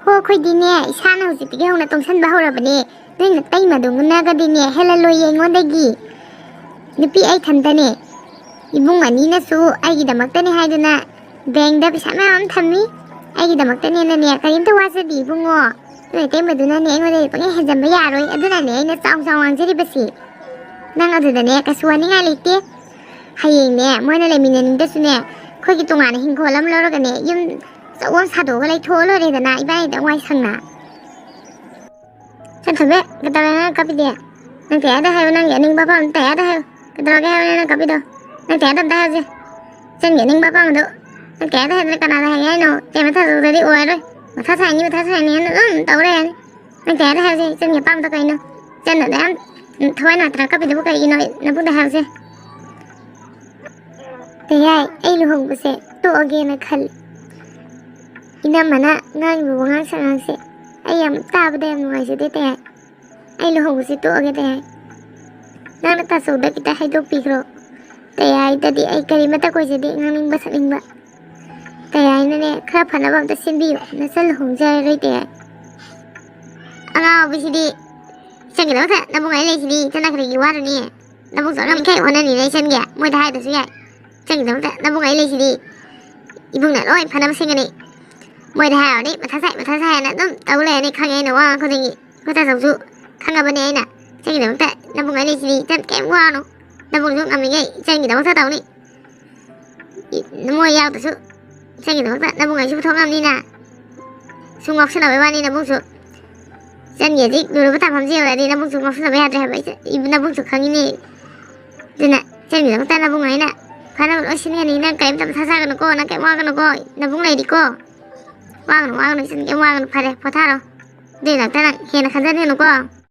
ꯍꯣ ꯑꯩꯈꯣꯏꯗꯤꯅꯦ ꯏꯁꯥꯅ ꯍꯧꯖꯤꯛꯇꯒꯤ ꯍꯧꯅ ꯇꯣꯡꯁꯟꯕ ꯍꯧꯔꯕꯅꯦ ꯅꯣꯏ ꯅꯇꯩꯃꯗꯨꯅꯒꯗꯤꯅꯦ ꯍꯦꯜꯍꯜꯂꯣꯏꯌꯦ ꯑꯩꯉꯣꯟꯗꯒꯤ ꯅꯨꯄꯤ ꯑꯩ ꯊꯟꯇꯅꯦ ꯏꯕꯨꯡ ꯑꯅꯤꯅꯁꯨ ꯑꯩꯒꯤꯗꯃꯛꯇꯅꯦ ꯍꯥꯏꯗꯨꯅ ꯕꯦꯡꯗ ꯄꯩꯁా ꯃꯌꯥꯝ ꯊꯝꯃꯤ ꯑꯩꯒꯤꯗꯃꯛꯇꯅꯦꯅꯅꯦ ꯀꯔꯤꯝꯇ ꯋꯥꯖꯗꯦ ꯏꯕꯨꯡꯉꯣ ꯅꯣꯏ ꯏꯇꯩꯃꯗꯨꯅꯅꯦ ꯑꯩꯉꯣꯟꯗꯒꯤ ꯄꯪꯍꯦꯟ ꯍꯦꯟꯖꯟꯕ ꯌꯥꯔꯣꯏ ꯑꯗꯨꯅꯅꯦ ꯑꯩꯅ ꯆꯥꯎ ꯉꯥꯡꯖꯔꯤꯕꯁꯤ ꯅꯪ ꯑꯗꯨꯗꯅꯦ ꯀꯩꯁꯨ ꯋꯥꯅꯤꯡꯉꯥꯏ ꯂꯩꯇꯦ ꯍꯌꯦꯡꯅꯦ ꯃꯣꯏꯅ ꯂꯩꯃꯤꯟꯅꯅꯤꯡꯗꯁꯨꯅꯦ ꯑꯩꯈꯣꯏꯒꯤ ꯇꯣꯉꯥꯟꯅ ꯍꯤꯡꯈꯣꯜ ꯑꯃ ꯂꯧꯔꯒꯅꯦ ꯌꯨꯝ ꯑꯆꯧꯕ ꯑꯃ ꯁꯥꯗꯣꯛꯑꯒ ꯂꯩꯊꯣꯛꯑ ꯂꯣꯏꯔꯦꯗꯅ ꯏꯕꯥꯅꯤꯗꯪ ꯋꯥꯏ ꯁꯪꯅ ꯆꯟꯊꯣꯏꯕꯤ ꯀꯩꯗꯧꯔꯦ ꯅꯪ ꯀꯞꯄꯤꯗꯤ ꯅꯪ ꯇꯌꯥꯗ ꯍꯥꯏꯌꯣ ꯅꯪꯒꯤ ꯑꯅꯤꯡꯕ ꯑꯄꯥꯝꯕ ꯇꯌꯥꯗ ꯍꯥꯏꯌꯣ ꯀꯩꯗꯧꯔꯒꯦ ꯍꯥꯏꯌꯣ ꯅꯪ ꯀꯞꯄꯤꯗꯣ ꯅꯪ ꯇꯌꯥꯗ ꯑꯝꯇ ꯍꯥꯏꯌꯨꯁꯦ ꯆꯟꯒꯤ ꯑꯅꯤꯡꯕ ꯑꯄꯥꯝꯕꯗꯣ ꯅꯪ ꯇꯌꯥꯗ ꯍꯥꯏꯗ꯭ꯔꯦ ꯀꯅꯥꯗ ꯍꯥꯏꯒꯦ ꯍꯥꯏꯅꯣ ꯇꯦꯝ ꯊꯥꯖꯗ꯭ꯔꯗꯤ ꯑꯣꯏꯔꯣꯏ ꯃꯊꯥ ꯁꯥꯏꯅꯤ ꯍꯥꯏꯅ ꯑꯗꯨꯝ ꯇꯧꯔꯦ ꯌꯥꯅꯤ ꯅꯪ ꯇꯌꯥꯗ ꯍꯥꯏꯌꯨꯁꯦ ꯆꯟꯒꯤ ꯑꯄꯥꯝꯕꯗꯣ ꯀꯩꯅꯣ ꯆꯟꯅ ꯌꯥꯝ ꯊꯋꯥꯏ ꯅꯨꯡꯉꯥꯏꯇꯅ ꯀꯞꯄꯤꯗꯨꯕꯨ ꯀꯩꯒꯤꯅꯣ ꯅꯕꯨꯡꯗ ꯍꯥꯏꯌꯨꯁꯦ ꯇꯌꯥꯏ ꯑꯩ ꯂꯨꯍꯣꯡꯕꯁꯦ ꯇꯣꯛꯑꯒꯦꯅ ꯈꯜꯂꯤ ꯏꯅꯝꯃꯅ ꯉꯥꯡꯉꯤꯕ ꯋꯥꯉꯥꯡ ꯁꯉꯥꯡꯁꯦ ꯑꯩ ꯌꯥꯝ ꯇꯥꯕꯗ ꯌꯥꯝ ꯅꯨꯡꯉꯥꯏꯖꯗꯦ ꯇꯌꯥꯏ ꯑꯩ ꯂꯨꯍꯣꯡꯕꯁꯦ ꯇꯣꯛꯑꯒꯦ ꯇꯌꯥꯏ ꯅꯪꯅ ꯇꯥꯆꯧꯗ ꯈꯤꯇ ꯍꯥꯏꯗꯣꯛꯄꯤꯈ꯭ꯔꯣ ꯇꯌꯥꯏꯗꯗꯤ ꯑꯩ ꯀꯔꯤꯃꯠꯇ ꯀꯣꯏꯖꯗꯦ ꯉꯥꯡꯅꯤꯡꯕ ꯁꯛꯅꯤꯡꯕ ꯇꯌꯥꯏꯅꯅꯦ ꯈꯔ ꯐꯅꯕ ꯑꯝꯇ ꯁꯤꯟꯕꯤꯌꯨ ꯅꯆꯟ ꯂꯨꯍꯣꯡꯖꯔꯔꯣꯏ ꯇꯌꯥꯏ angao bisidi chân cái đó thế nó bung ấy lên đi chân là cái gì quá rồi nè nó bung sợ nó cái hôm nay này chân kìa mới thay được suy chân cái đó thế nó bung ấy lên đi ibung này rồi phần năm sinh cái này mới thay ở đấy mà thay này nó tàu lên này khang ấy nó qua có gì có ta sống dụ khang ở bên này nè chân cái đó thế nó bung ấy lên đi chân kém quá nó bung xuống làm cái chân cái đó thế tàu này nó mua dao tự sự chân cái đó thế nó bung ấy xuống thông làm đi nè xuống ngọc sẽ là với bạn đi nó bung xuống chân gì chứ đưa nó tạm làm gì lại đi nó bung xuống ngọc sẽ là với bạn vậy nó bung xuống khang như này thế nè chân cái đó thế nó bung ấy nè phải nó xin cái này nó kém tầm xa xa cái nó cô nó kém qua cái nó coi nó bung này đi cô qua cái nó xin kém qua cái nó phải đấy phải thà đâu đây là cái này hiện là khán giả này nó cô